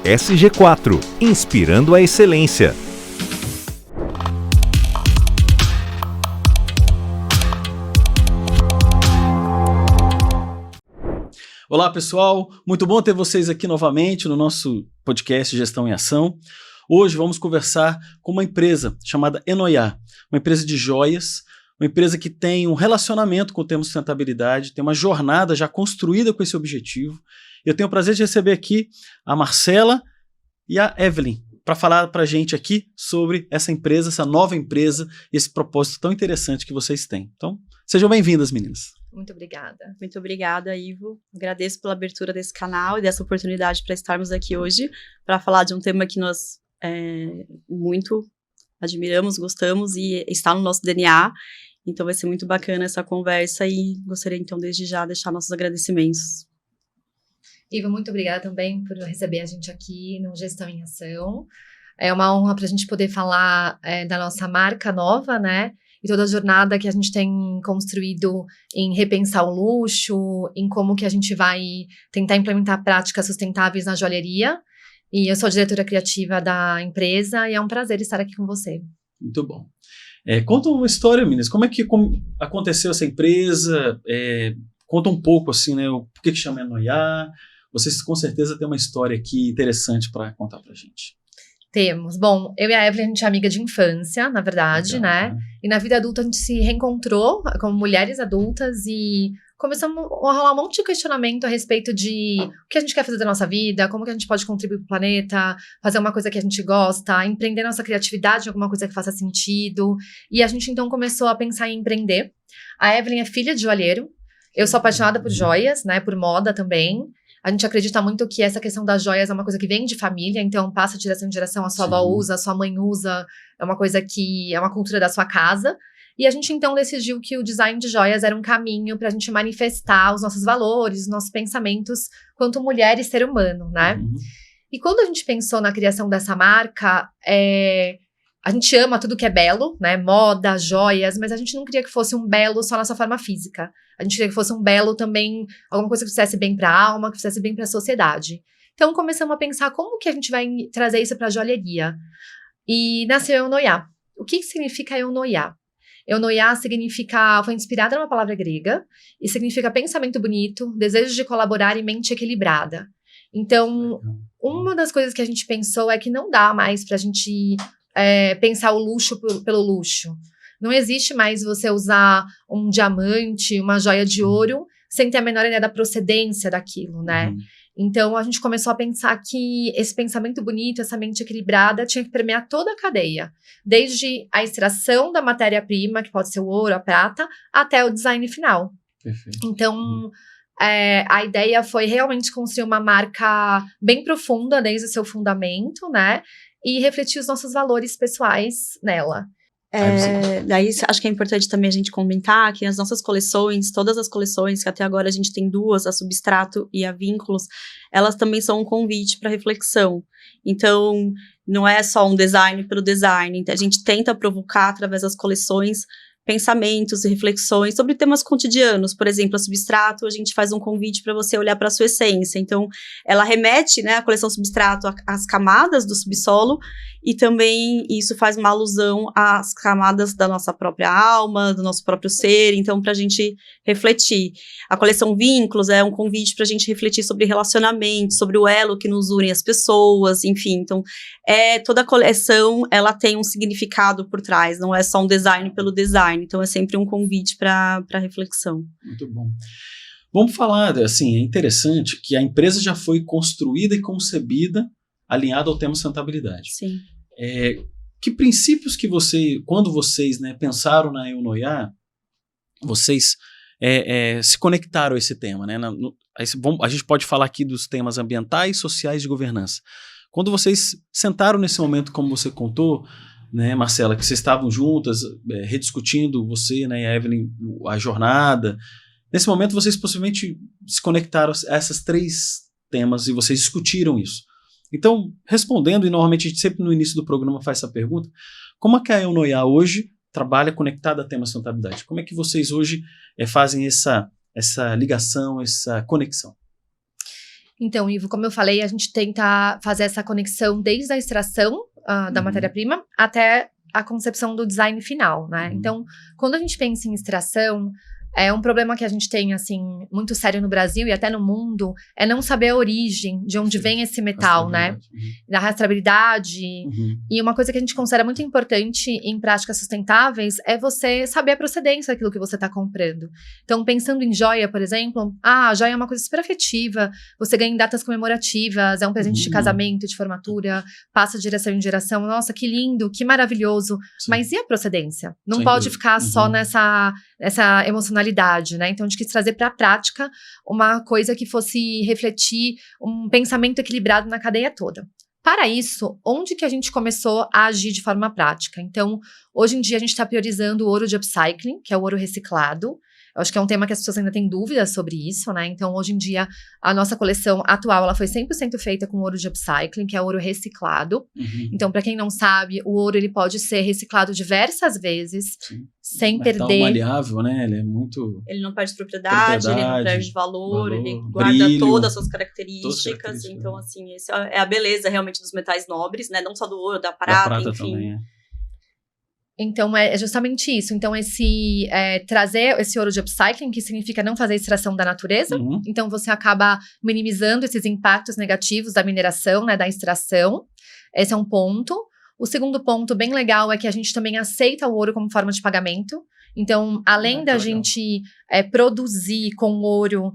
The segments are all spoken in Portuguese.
SG4, inspirando a excelência. Olá pessoal, muito bom ter vocês aqui novamente no nosso podcast Gestão em Ação. Hoje vamos conversar com uma empresa chamada Enoiá, uma empresa de joias, uma empresa que tem um relacionamento com o tema sustentabilidade, tem uma jornada já construída com esse objetivo. Eu tenho o prazer de receber aqui a Marcela e a Evelyn para falar para a gente aqui sobre essa empresa, essa nova empresa e esse propósito tão interessante que vocês têm. Então, sejam bem-vindas, meninas. Muito obrigada. Muito obrigada, Ivo. Agradeço pela abertura desse canal e dessa oportunidade para estarmos aqui hoje para falar de um tema que nós muito admiramos, gostamos e está no nosso DNA. Então vai ser muito bacana essa conversa e gostaria então desde já deixar nossos agradecimentos. Ivo, muito obrigada também por receber a gente aqui no Gestão em Ação. É uma honra para a gente poder falar da nossa marca nova, né? E toda a jornada que a gente tem construído em repensar o luxo, em como que a gente vai tentar implementar práticas sustentáveis na joalheria. E eu sou a diretora criativa da empresa e é um prazer estar aqui com você. Muito bom. Conta uma história, meninas. Como aconteceu essa empresa? Conta um pouco, assim, né? Por que chama Enoiá? Vocês com certeza têm uma história aqui interessante para contar para a gente. Temos. Bom, eu e a Evelyn, a gente é amiga de infância, na verdade, legal, né? E na vida adulta a gente se reencontrou como mulheres adultas e começamos a rolar um monte de questionamento a respeito de o que a gente quer fazer da nossa vida, como que a gente pode contribuir para o planeta, fazer uma coisa que a gente gosta, empreender nossa criatividade em alguma coisa que faça sentido. E a gente então começou a pensar em empreender. A Evelyn é filha de joalheiro. Eu sou apaixonada por joias, né? Por moda também. A gente acredita muito que essa questão das joias é uma coisa que vem de família, então passa de geração em geração, a sua avó usa, a sua mãe usa, é uma coisa que é uma cultura da sua casa. E a gente então decidiu que o design de joias era um caminho para a gente manifestar os nossos valores, os nossos pensamentos quanto mulher e ser humano, né? Uhum. E quando a gente pensou na criação dessa marca, a gente ama tudo que é belo, né? Moda, joias, mas a gente não queria que fosse um belo só na sua forma física. A gente queria que fosse um belo também, alguma coisa que fizesse bem para a alma, que fizesse bem para a sociedade. Então começamos a pensar como que a gente vai trazer isso para a joalheria. E nasceu Enoiá. O que significa Enoiá? Enoiá foi inspirada numa palavra grega e significa pensamento bonito, desejo de colaborar e mente equilibrada. Então, uma das coisas que a gente pensou é que não dá mais pra gente pensar o luxo pelo luxo. Não existe mais você usar um diamante, uma joia de ouro, sem ter a menor ideia da procedência daquilo, né? Então, a gente começou a pensar que esse pensamento bonito, essa mente equilibrada, tinha que permear toda a cadeia. Desde a extração da matéria-prima, que pode ser o ouro, a prata, até o design final. Perfeito. Então, a ideia foi realmente construir uma marca bem profunda, desde o seu fundamento, né? E refletir os nossos valores pessoais nela. Daí acho que é importante também a gente comentar que as nossas coleções, todas as coleções, que até agora a gente tem duas, a Substrato e a Vínculos, elas também são um convite para reflexão. Então, não é só um design pelo design, a gente tenta provocar através das coleções pensamentos e reflexões sobre temas cotidianos. Por exemplo, a Substrato, a gente faz um convite para você olhar para a sua essência. Então, ela remete, né, a coleção Substrato às camadas do subsolo e também isso faz uma alusão às camadas da nossa própria alma, do nosso próprio ser, então, para a gente refletir. A coleção Vínculos é um convite para a gente refletir sobre relacionamento, sobre o elo que nos une as pessoas, enfim. Então, toda a coleção, ela tem um significado por trás, não é só um design pelo design. Então, é sempre um convite para reflexão. Muito bom. Vamos falar, assim, é interessante que a empresa já foi construída e concebida alinhada ao tema sustentabilidade. Sim. Que princípios que quando vocês, né, pensaram na Enoiá, vocês se conectaram a esse tema, né? A gente pode falar aqui dos temas ambientais, sociais e de governança. Quando vocês sentaram nesse momento, como você contou, né, Marcela, que vocês estavam juntas, rediscutindo, você, né, e a Evelyn, a jornada. Nesse momento, vocês possivelmente se conectaram a esses três temas e vocês discutiram isso. Então, respondendo, e normalmente a gente sempre no início do programa faz essa pergunta, como é que a Enoiá hoje trabalha conectada a tema sustentabilidade? Como é que vocês hoje fazem essa ligação, essa conexão? Então, Ivo, como eu falei, a gente tenta fazer essa conexão desde a extração da matéria-prima até a concepção do design final, né? Então, quando a gente pensa em extração, é um problema que a gente tem, assim, muito sério no Brasil e até no mundo, é não saber a origem, de onde vem esse metal, né? Da rastreabilidade. E uma coisa que a gente considera muito importante em práticas sustentáveis é você saber a procedência daquilo que você está comprando. Então, pensando em joia, por exemplo, a joia é uma coisa super afetiva, você ganha em datas comemorativas, é um presente de casamento, de formatura, passa de geração em geração. Nossa, que lindo, que maravilhoso. Sim. Mas e a procedência? Não Sem pode dúvida. ficar só nessa emocionalidade, né? Então, a gente quis trazer para a prática uma coisa que fosse refletir um pensamento equilibrado na cadeia toda. Para isso, onde que a gente começou a agir de forma prática? Então, hoje em dia, a gente está priorizando o ouro de upcycling, que é o ouro reciclado. Eu acho que é um tema que as pessoas ainda têm dúvidas sobre isso, né? Então, hoje em dia, a nossa coleção atual, ela foi 100% feita com ouro de upcycling, que é ouro reciclado. Então, para quem não sabe, o ouro, ele pode ser reciclado diversas vezes, sem Metal perder... maleável, né? Ele é muito... Ele não perde propriedade, ele não perde valor, ele guarda brilho, todas as suas características. Então, assim, essa é a beleza realmente dos metais nobres, né? Não só do ouro, da prata, enfim. Também, Então, é justamente isso. Então, trazer esse ouro de upcycling, que significa não fazer extração da natureza. Então, você acaba minimizando esses impactos negativos da mineração, né, da extração. Esse é um ponto. O segundo ponto bem legal é que a gente também aceita o ouro como forma de pagamento. Então, além da gente produzir com ouro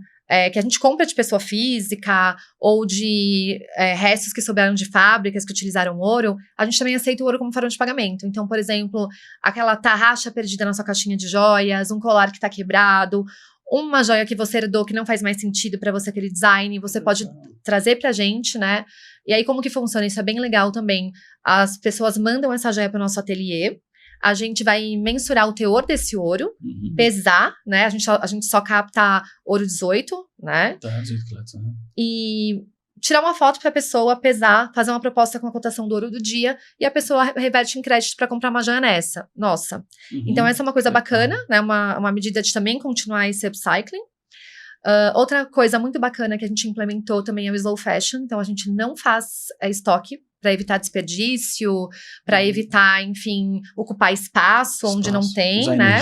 que a gente compra de pessoa física ou de restos que sobraram de fábricas que utilizaram ouro, a gente também aceita o ouro como forma de pagamento. Então, por exemplo, aquela tarraxa perdida na sua caixinha de joias, um colar que está quebrado, uma joia que você herdou que não faz mais sentido para você aquele design, você pode trazer pra gente, né? E aí, como que funciona? Isso é bem legal também. As pessoas mandam essa joia para o nosso ateliê, a gente vai mensurar o teor desse ouro, pesar, né? A gente só capta ouro 18, né? Tá, 18 quilates. E tirar uma foto para a pessoa, pesar, fazer uma proposta com a cotação do ouro do dia e a pessoa reverte em crédito para comprar uma joia nessa. Nossa. Então, essa é uma coisa bacana, né? Uma medida de também continuar esse upcycling. Outra coisa muito bacana que a gente implementou também é o slow fashion. Então, a gente não faz estoque para evitar desperdício, para evitar, enfim, ocupar espaço onde não tem, né?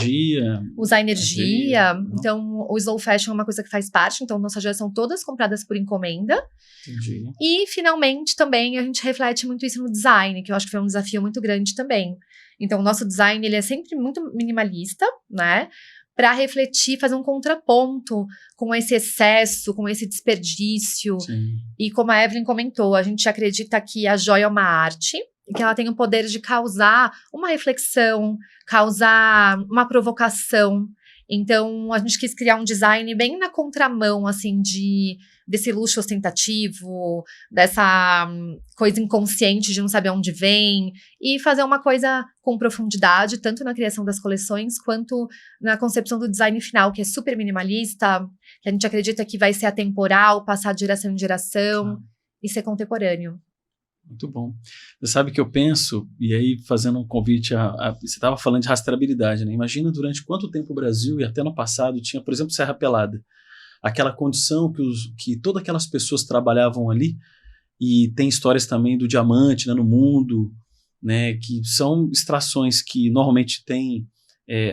Usar energia. Então, o slow fashion é uma coisa que faz parte. Então, nossas joias são todas compradas por encomenda. Entendi. E, finalmente, também, a gente reflete muito isso no design, que eu acho que foi um desafio muito grande também. Então, o nosso design, ele é sempre muito minimalista, né? Para refletir, fazer um contraponto com esse excesso, com esse desperdício. Sim. E como a Evelyn comentou, a gente acredita que a joia é uma arte e que ela tem o poder de causar uma reflexão, causar uma provocação. Então, a gente quis criar um design bem na contramão, assim, desse luxo ostentativo, dessa coisa inconsciente de não saber onde vem, e fazer uma coisa com profundidade, tanto na criação das coleções, quanto na concepção do design final, que é super minimalista, que a gente acredita que vai ser atemporal, passar de geração em geração, e ser contemporâneo. Muito bom. Você sabe que eu penso, e aí fazendo um convite você estava falando de rastreabilidade, né? Imagina durante quanto tempo o Brasil, e até no passado, tinha, por exemplo, Serra Pelada. Aquela condição que todas aquelas pessoas trabalhavam ali, e tem histórias também do diamante, né, no mundo, né, que são extrações que normalmente tem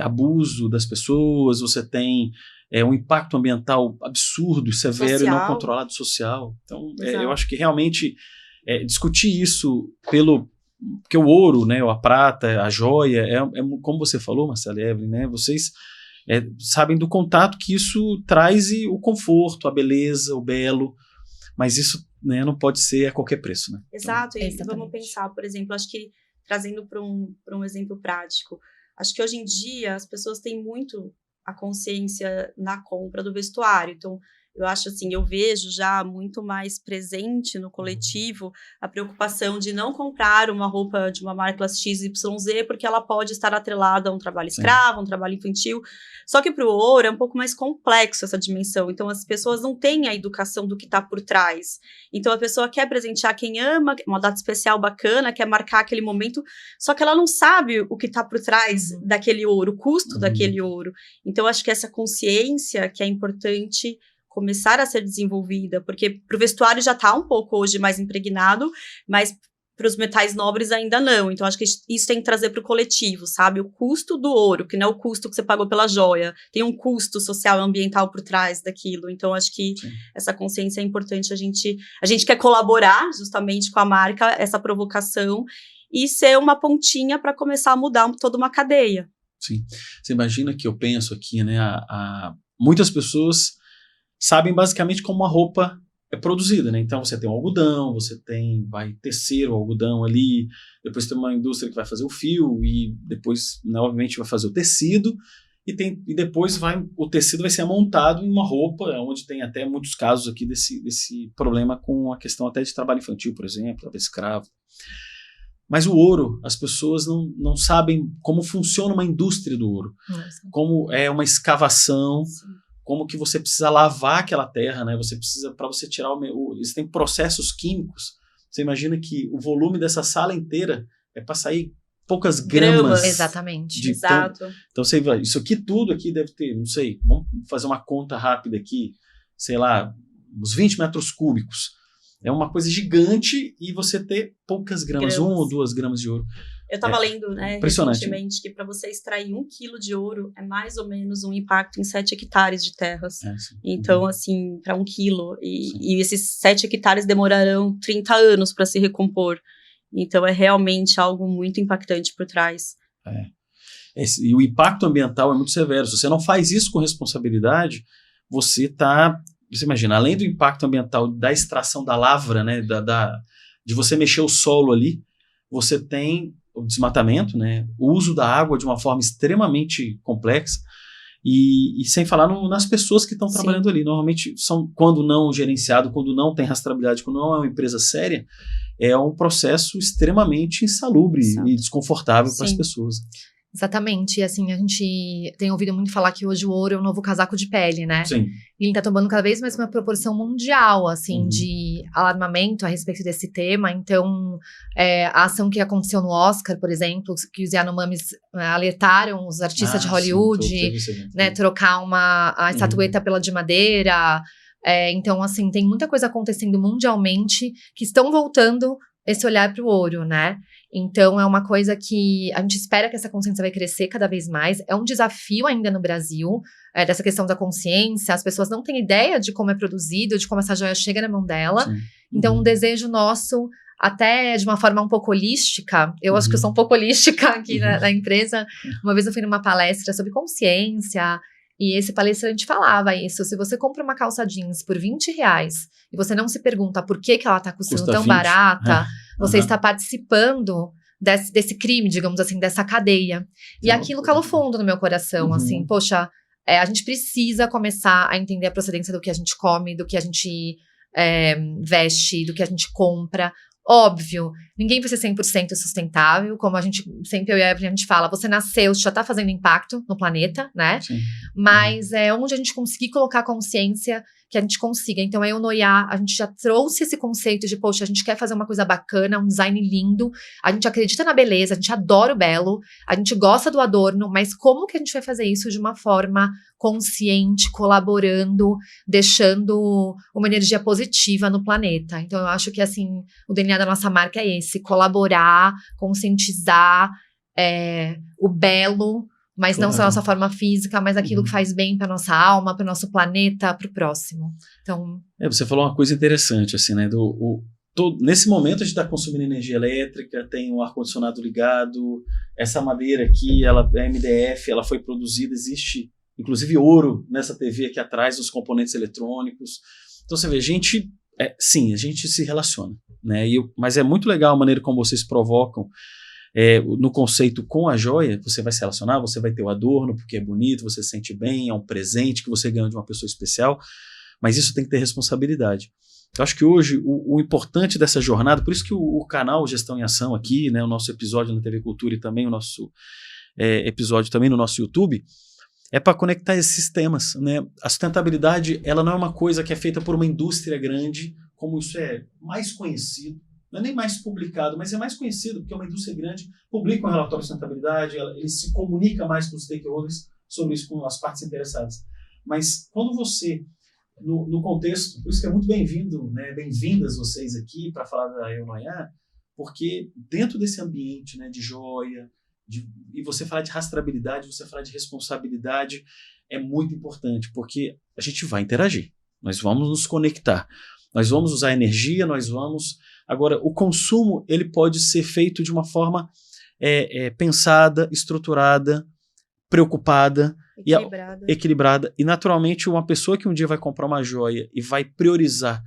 abuso das pessoas, você tem um impacto ambiental absurdo, severo e não controlado, social. Então, eu acho que realmente discutir isso porque o ouro, né, a prata, a joia, como você falou, Marcela e Evelyn, né, vocês sabem do contato que isso traz o conforto, a beleza, o belo, mas isso, né, não pode ser a qualquer preço, né? Exato, então, e vamos pensar, por exemplo, acho que trazendo para um exemplo prático, acho que hoje em dia as pessoas têm muito a consciência na compra do vestuário, então eu acho assim, eu vejo já muito mais presente no coletivo a preocupação de não comprar uma roupa de uma marca XYZ porque ela pode estar atrelada a um trabalho escravo, um trabalho infantil. Só que para o ouro é um pouco mais complexo essa dimensão. Então as pessoas não têm a educação do que está por trás. Então a pessoa quer presentear quem ama, uma data especial bacana, quer marcar aquele momento, só que ela não sabe o que está por trás daquele ouro, o custo daquele ouro. Então acho que essa consciência que é importante começar a ser desenvolvida, porque para o vestuário já está um pouco hoje mais impregnado, mas para os metais nobres ainda não. Então, acho que isso tem que trazer para o coletivo, sabe? O custo do ouro, que não é o custo que você pagou pela joia, tem um custo social e ambiental por trás daquilo. Então, acho que essa consciência é importante. A gente quer colaborar justamente com a marca, essa provocação, e ser uma pontinha para começar a mudar toda uma cadeia. Sim. Você imagina que eu penso aqui, né? Muitas pessoas sabem basicamente como uma roupa é produzida, né? Então você tem um algodão, vai tecer o algodão ali, depois tem uma indústria que vai fazer o fio e depois, né, obviamente, vai fazer o tecido e depois o tecido vai ser montado em uma roupa, onde tem até muitos casos aqui desse problema com a questão até de trabalho infantil, por exemplo, escravo. Mas o ouro, as pessoas não sabem como funciona uma indústria do ouro, como é uma escavação. Sim. Como que você precisa lavar aquela terra, né? Você precisa, para você tirar eles têm processos químicos. Você imagina que o volume dessa sala inteira é para sair poucas gramas. Exatamente. Exato. Então você vai, isso aqui tudo aqui deve ter, não sei, vamos fazer uma conta rápida aqui, sei lá, uns 20 metros cúbicos. É uma coisa gigante e você ter poucas gramas. 1 ou 2 gramas de ouro. Eu estava lendo, né, recentemente, que para você extrair 1 quilo de ouro é mais ou menos um impacto em 7 hectares de terras. Então, assim, para 1 quilo. E esses 7 hectares demorarão 30 anos para se recompor. Então, é realmente algo muito impactante por trás. E o impacto ambiental é muito severo. Se você não faz isso com responsabilidade, você imagina, além do impacto ambiental da extração da lavra, né, de você mexer o solo ali, você tem o desmatamento, né, o uso da água de uma forma extremamente complexa e sem falar nas pessoas que estão trabalhando ali. Normalmente, quando não gerenciado, quando não tem rastreabilidade, quando não é uma empresa séria, é um processo extremamente insalubre e desconfortável para as pessoas. Exatamente, e assim, a gente tem ouvido muito falar que hoje o ouro é o novo casaco de pele, né? Sim. E ele tá tomando cada vez mais uma proporção mundial, assim, de alarmamento a respeito desse tema. Então, a ação que aconteceu no Oscar, por exemplo, que os Yanomamis alertaram os artistas de Hollywood, né, trocar a estatueta pela de madeira. Então, assim, tem muita coisa acontecendo mundialmente que estão voltando esse olhar para o ouro, né? Então, é uma coisa que a gente espera que essa consciência vai crescer cada vez mais. É um desafio ainda no Brasil, dessa questão da consciência. As pessoas não têm ideia de como é produzido, de como essa joia chega na mão dela. Então, um desejo nosso, até de uma forma um pouco holística, eu acho que eu sou um pouco holística aqui na empresa. Uma vez eu fui numa palestra sobre consciência, e esse palestrante falava isso: se você compra uma calça jeans por R$20 e você não se pergunta por que ela está custando tão 20. Barata, você está participando desse crime, digamos assim, dessa cadeia. E aquilo calou fundo no meu coração, assim, poxa, a gente precisa começar a entender a procedência do que a gente come, do que a gente veste, do que a gente compra. Óbvio, ninguém vai ser 100% sustentável, como a gente sempre, eu e a Evelyn, a gente fala, você nasceu, você já tá fazendo impacto no planeta, né? Sim. Mas é onde a gente conseguir colocar consciência que a gente consiga. Então, a Eunoia, a gente já trouxe esse conceito de, poxa, a gente quer fazer uma coisa bacana, um design lindo, a gente acredita na beleza, a gente adora o belo, a gente gosta do adorno, mas como que a gente vai fazer isso de uma forma consciente, colaborando, deixando uma energia positiva no planeta? Então, eu acho que, assim, o DNA da nossa marca é esse: colaborar, conscientizar o belo, mas não só a nossa forma física, mas aquilo que faz bem para nossa alma, para o nosso planeta, para o próximo. Então, você falou uma coisa interessante, assim, né? Nesse momento a gente está consumindo energia elétrica, tem o ar-condicionado ligado, essa madeira aqui, ela é MDF, ela foi produzida, existe inclusive ouro nessa TV aqui atrás, os componentes eletrônicos. Então você vê, a gente se relaciona, né? Mas é muito legal a maneira como vocês provocam. No conceito com a joia, você vai se relacionar, você vai ter o adorno, porque é bonito, você se sente bem, é um presente que você ganha de uma pessoa especial, mas isso tem que ter responsabilidade. Eu acho que hoje o importante dessa jornada, por isso que o canal Gestão em Ação aqui, né, o nosso episódio na TV Cultura e também o nosso episódio também no nosso YouTube, é para conectar esses temas, né? A sustentabilidade, ela não é uma coisa que é feita por uma indústria grande, como isso é mais conhecido. Não é nem mais publicado, mas é mais conhecido, porque é uma indústria grande, publica um relatório de sustentabilidade, ele se comunica mais com os stakeholders sobre isso, com as partes interessadas. Mas quando você no contexto, por isso que é muito bem-vindo, né, bem-vindas vocês aqui para falar da Eunoia, porque dentro desse ambiente, né, de joia, e você falar de rastreabilidade, você falar de responsabilidade, é muito importante, porque a gente vai interagir, nós vamos nos conectar, nós vamos usar energia, nós vamos... Agora, o consumo, ele pode ser feito de uma forma pensada, estruturada, preocupada, equilibrada. E, naturalmente, uma pessoa que um dia vai comprar uma joia e vai priorizar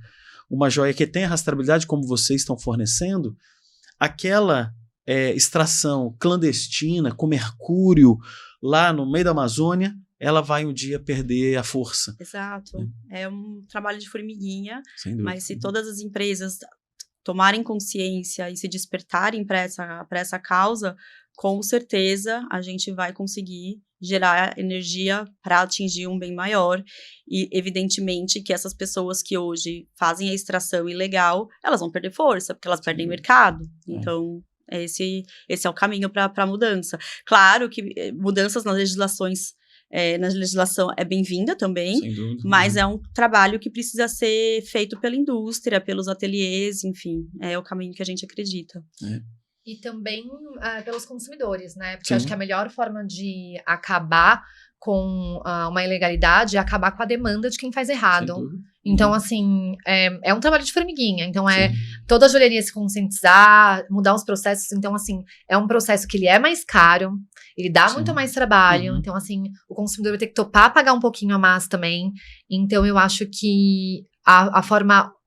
uma joia que tem a rastreabilidade, como vocês estão fornecendo, aquela extração clandestina, com mercúrio, lá no meio da Amazônia, ela vai um dia perder a força. Exato. É um trabalho de formiguinha, sem dúvida. Mas se todas as empresas tomarem consciência e se despertarem para essa causa, com certeza a gente vai conseguir gerar energia para atingir um bem maior. E, evidentemente, que essas pessoas que hoje fazem a extração ilegal, elas vão perder força, porque elas perdem mercado. Então, esse é o caminho para a mudança. Claro que mudanças nas legislações, na legislação é bem-vinda também, sem dúvida, mas é um trabalho que precisa ser feito pela indústria, pelos ateliês, enfim, é o caminho que a gente acredita. E também pelos consumidores, né? Porque acho que a melhor forma de acabar com uma ilegalidade é acabar com a demanda de quem faz errado. Então, assim, é um trabalho de formiguinha. Então, toda a joalheria se conscientizar, mudar os processos. Então, assim, é um processo que ele é mais caro, ele dá muito mais trabalho. Então, assim, o consumidor vai ter que topar pagar um pouquinho a mais também. Então, eu acho que a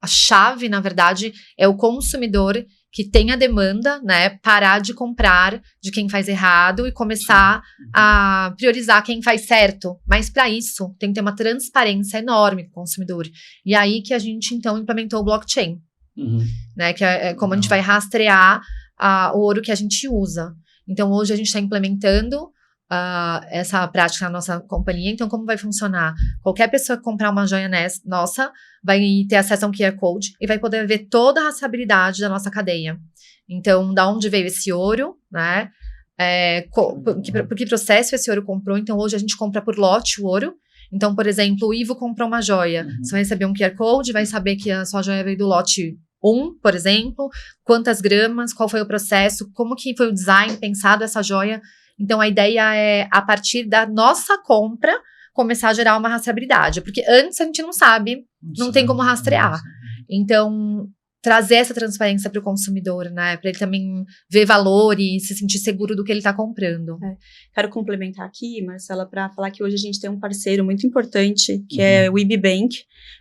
chave, na verdade, é o consumidor que tem a demanda, né, parar de comprar de quem faz errado e começar a priorizar quem faz certo. Mas para isso, tem que ter uma transparência enorme com o consumidor. E aí que a gente, então, implementou o blockchain, né, que é como a gente vai rastrear o ouro que a gente usa. Então, hoje a gente está implementando essa prática na nossa companhia. Então, como vai funcionar? Qualquer pessoa que comprar uma joia nossa vai ter acesso a um QR Code e vai poder ver toda a rastreabilidade da nossa cadeia. Então, da onde veio esse ouro, né? Por que processo esse ouro comprou? Então, hoje a gente compra por lote o ouro. Então, por exemplo, o Ivo comprou uma joia. Você vai receber um QR Code, vai saber que a sua joia veio do lote 1, por exemplo, quantas gramas, qual foi o processo, como que foi o design pensado essa joia. Então, a ideia é, a partir da nossa compra, começar a gerar uma rastreabilidade. Porque antes a gente não sabe, não tem como rastrear. Então, trazer essa transparência para o consumidor, né? Para ele também ver valor e se sentir seguro do que ele está comprando. Quero complementar aqui, Marcela, para falar que hoje a gente tem um parceiro muito importante, que é o IBBank.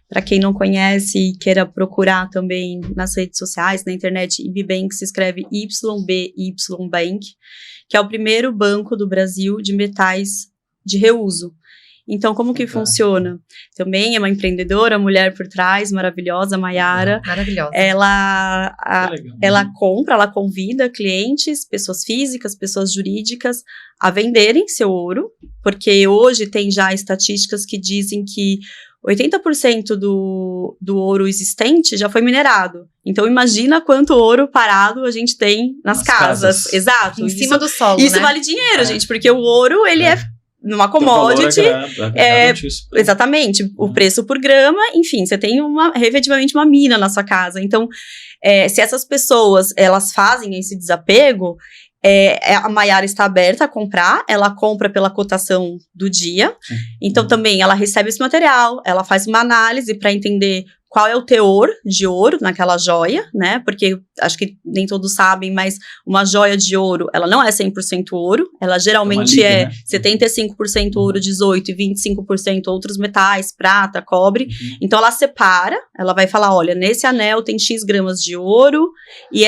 Para quem não conhece e queira procurar também nas redes sociais, na internet, IBBank se escreve YBY Bank, que é o primeiro banco do Brasil de metais de reuso. Então, como que funciona? Também é uma empreendedora, mulher por trás, maravilhosa, Maiara. Maravilhosa. Ela compra, ela convida clientes, pessoas físicas, pessoas jurídicas, a venderem seu ouro, porque hoje tem já estatísticas que dizem que 80% do ouro existente já foi minerado. Então, imagina quanto ouro parado a gente tem nas casas. Exato. Em cima do solo, Isso né? vale dinheiro, gente, porque o ouro, ele é numa commodity. Exatamente. O preço por grama, enfim, você tem efetivamente uma mina na sua casa. Então, se essas pessoas, elas fazem esse desapego, a Maiara está aberta a comprar, ela compra pela cotação do dia, então também ela recebe esse material, ela faz uma análise para entender qual é o teor de ouro naquela joia, né, porque acho que nem todos sabem, mas uma joia de ouro, ela não é 100% ouro, ela geralmente é 75% ouro 18% e 25% outros metais, prata, cobre, então ela separa, ela vai falar, olha, nesse anel tem X gramas de ouro, e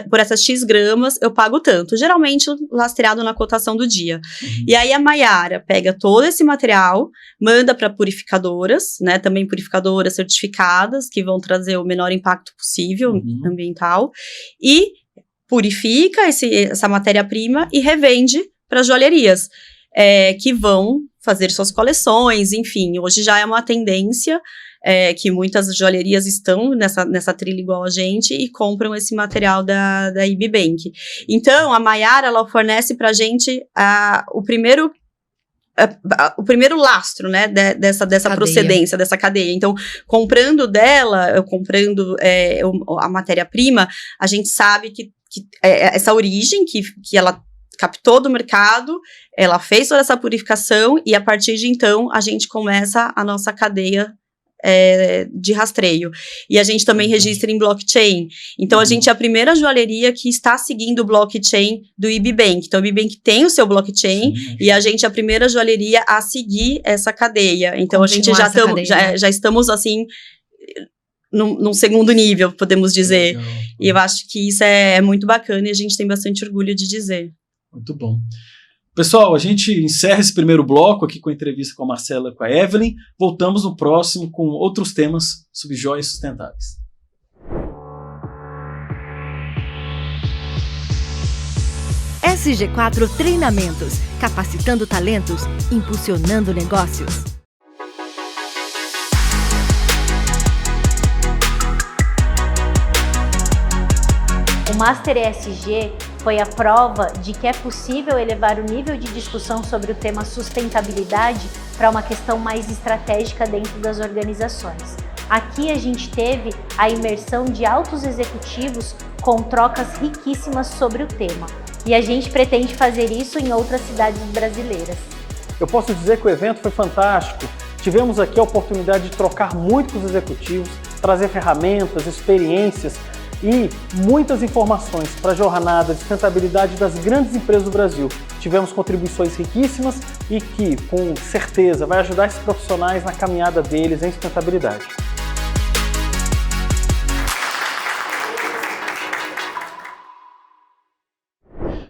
por essas X gramas eu pago tanto, geralmente lastreado na cotação do dia. E aí a Maiara pega todo esse material, manda para purificadoras, né, também purificadoras certificadas, que vão trazer o menor impacto possível ambiental, e purifica essa matéria-prima e revende para joalherias, que vão fazer suas coleções, enfim, hoje já é uma tendência que muitas joalherias estão nessa trilha igual a gente e compram esse material da IBBank. Então, a Maiara, ela fornece pra gente o primeiro o primeiro lastro, né, dessa procedência, dessa cadeia. Então, comprando a matéria-prima, a gente sabe que essa origem que ela captou do mercado, ela fez toda essa purificação e a partir de então a gente começa a nossa cadeia de rastreio. E a gente também registra em blockchain. Então, a gente é a primeira joalheria que está seguindo o blockchain do IBBank. Então, o IBBank tem o seu blockchain e a gente é a primeira joalheria a seguir essa cadeia. Então, Continuar a gente já estamos, assim, num segundo nível, podemos dizer. Legal. E eu acho que isso é muito bacana e a gente tem bastante orgulho de dizer. Muito bom. Pessoal, a gente encerra esse primeiro bloco aqui com a entrevista com a Marcela e com a Evelyn. Voltamos no próximo com outros temas sobre joias sustentáveis. SG4 Treinamentos, capacitando talentos, impulsionando negócios. O Master ESG foi a prova de que é possível elevar o nível de discussão sobre o tema sustentabilidade para uma questão mais estratégica dentro das organizações. Aqui a gente teve a imersão de altos executivos com trocas riquíssimas sobre o tema. E a gente pretende fazer isso em outras cidades brasileiras. Eu posso dizer que o evento foi fantástico. Tivemos aqui a oportunidade de trocar muito com os executivos, trazer ferramentas, experiências e muitas informações para a jornada de sustentabilidade das grandes empresas do Brasil. Tivemos contribuições riquíssimas e que, com certeza, vai ajudar esses profissionais na caminhada deles em sustentabilidade.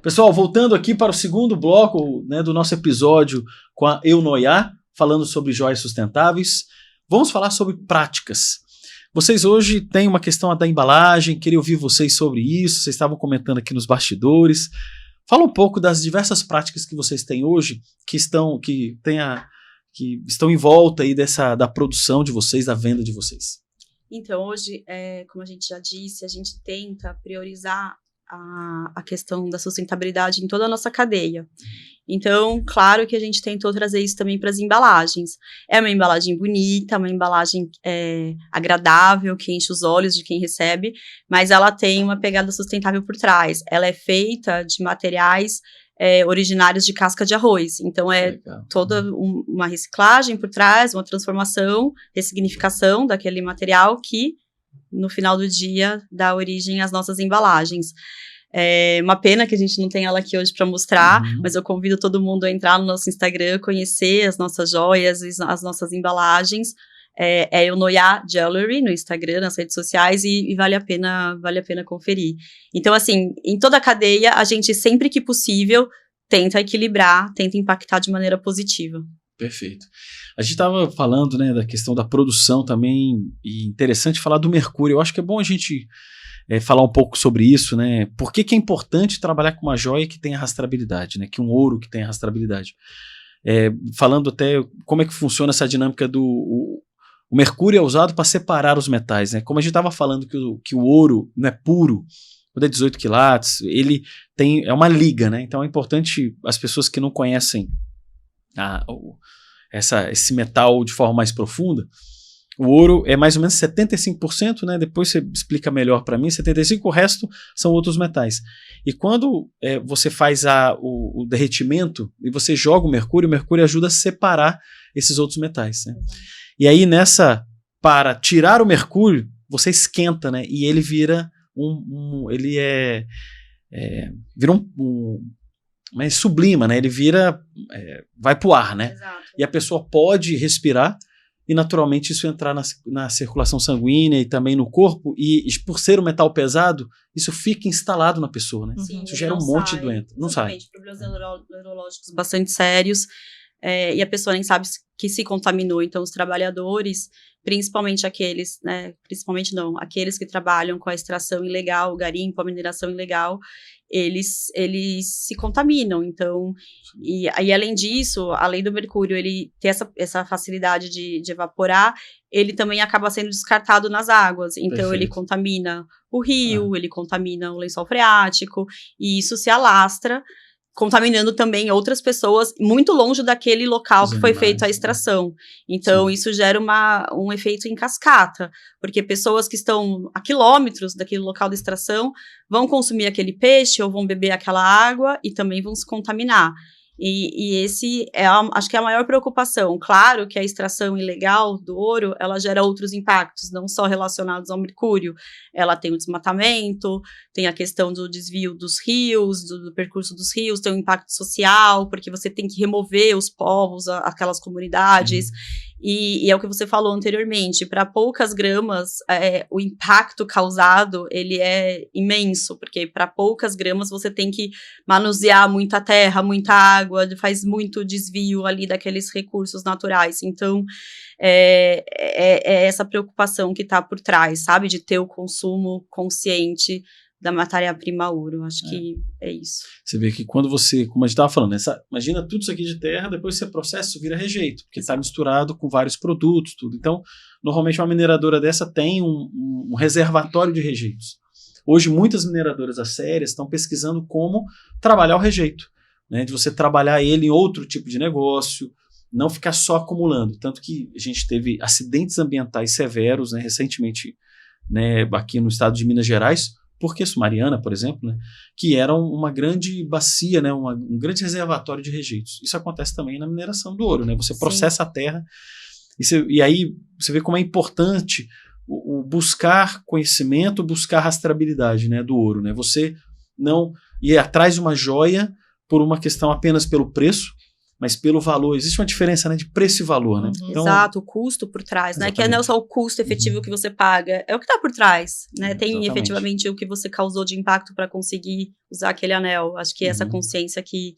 Pessoal, voltando aqui para o segundo bloco, né, do nosso episódio com a Eunoia, falando sobre joias sustentáveis, vamos falar sobre práticas. Vocês hoje têm uma questão da embalagem, queria ouvir vocês sobre isso, vocês estavam comentando aqui nos bastidores. Fala um pouco das diversas práticas que vocês têm hoje, que estão em volta aí da produção de vocês, da venda de vocês. Então, hoje, como a gente já disse, a gente tenta priorizar a questão da sustentabilidade em toda a nossa cadeia. Então, claro que a gente tentou trazer isso também para as embalagens. É uma embalagem bonita, uma embalagem agradável, que enche os olhos de quem recebe, mas ela tem uma pegada sustentável por trás. Ela é feita de materiais originários de casca de arroz. Então, toda uma reciclagem por trás, uma transformação, ressignificação daquele material que, no final do dia, dá origem às nossas embalagens. É uma pena que a gente não tem ela aqui hoje para mostrar, mas eu convido todo mundo a entrar no nosso Instagram, conhecer as nossas joias, as nossas embalagens. É Eunoia Jewelry no Instagram, nas redes sociais, e vale a pena conferir. Então, assim, em toda a cadeia, a gente, sempre que possível, tenta equilibrar, tenta impactar de maneira positiva. Perfeito. A gente estava falando, né, da questão da produção também, e interessante falar do mercúrio. Eu acho que é bom a gente falar um pouco sobre isso, né? Por que é importante trabalhar com uma joia que tenha rastreabilidade, né? Que um ouro que tenha rastreabilidade. Falando até como é que funciona essa dinâmica o mercúrio é usado para separar os metais, né? Como a gente estava falando que o ouro não é puro, quando é 18 quilates, ele é uma liga, né? Então é importante as pessoas que não conhecem esse metal de forma mais profunda. O ouro é mais ou menos 75%, né? Depois você explica melhor para mim. 75%, o resto são outros metais. E quando você faz o derretimento e você joga o mercúrio ajuda a separar esses outros metais, né? E aí para tirar o mercúrio, você esquenta, né? E ele vira mas sublima, né? Ele vai pro ar, né? Exato. E a pessoa pode respirar e naturalmente isso entrar na circulação sanguínea e também no corpo, e por ser um metal pesado, isso fica instalado na pessoa, né? Sim, isso gera um monte de doença. Não sai. Problemas neurológicos bastante sérios, e a pessoa nem sabe que se contaminou. Então, os trabalhadores, principalmente aqueles, né? Principalmente não, aqueles que trabalham com a extração ilegal, o garimpo, a mineração ilegal, eles se contaminam. Então, e além disso, além do mercúrio ele ter essa facilidade de evaporar, ele também acaba sendo descartado nas águas. Então, Perfeito. Ele contamina o rio, ele contamina o lençol freático, e isso se alastra contaminando também outras pessoas muito longe daquele local que foi feita a extração. Então, isso gera um efeito em cascata, porque pessoas que estão a quilômetros daquele local de extração vão consumir aquele peixe ou vão beber aquela água e também vão se contaminar. E esse acho que é a maior preocupação. Claro que a extração ilegal do ouro, ela gera outros impactos, não só relacionados ao mercúrio. Ela tem o desmatamento, tem a questão do desvio dos rios, do percurso dos rios, tem um impacto social, porque você tem que remover os povos, aquelas comunidades. E é o que você falou anteriormente, para poucas gramas, o impacto causado, ele é imenso, porque para poucas gramas você tem que manusear muita terra, muita água, faz muito desvio ali daqueles recursos naturais. Então, é essa preocupação que está por trás, sabe, de ter o consumo consciente da matéria-prima ouro. Acho que é isso. Você vê que quando você, como a gente estava falando, imagina tudo isso aqui de terra, depois você processa, isso vira rejeito, porque está misturado com vários produtos, tudo. Então, normalmente uma mineradora dessa tem um reservatório de rejeitos. Hoje, muitas mineradoras sérias estão pesquisando como trabalhar o rejeito, né, de você trabalhar ele em outro tipo de negócio, não ficar só acumulando. Tanto que a gente teve acidentes ambientais severos, né, recentemente, né, aqui no estado de Minas Gerais, porque Mariana, por exemplo, né, que era uma grande bacia, né, um grande reservatório de rejeitos. Isso acontece também na mineração do ouro, né? Você processa a terra e aí você vê como é importante o buscar conhecimento, buscar rastreabilidade, né, do ouro, né? Você não ir atrás de uma joia por uma questão apenas pelo preço, mas pelo valor. Existe uma diferença, né, de preço e valor, né? Então, exato, o custo por trás, né? Que não é só o custo efetivo que você paga, é o que está por trás, né? Tem efetivamente o que você causou de impacto para conseguir usar aquele anel. Acho que é essa consciência que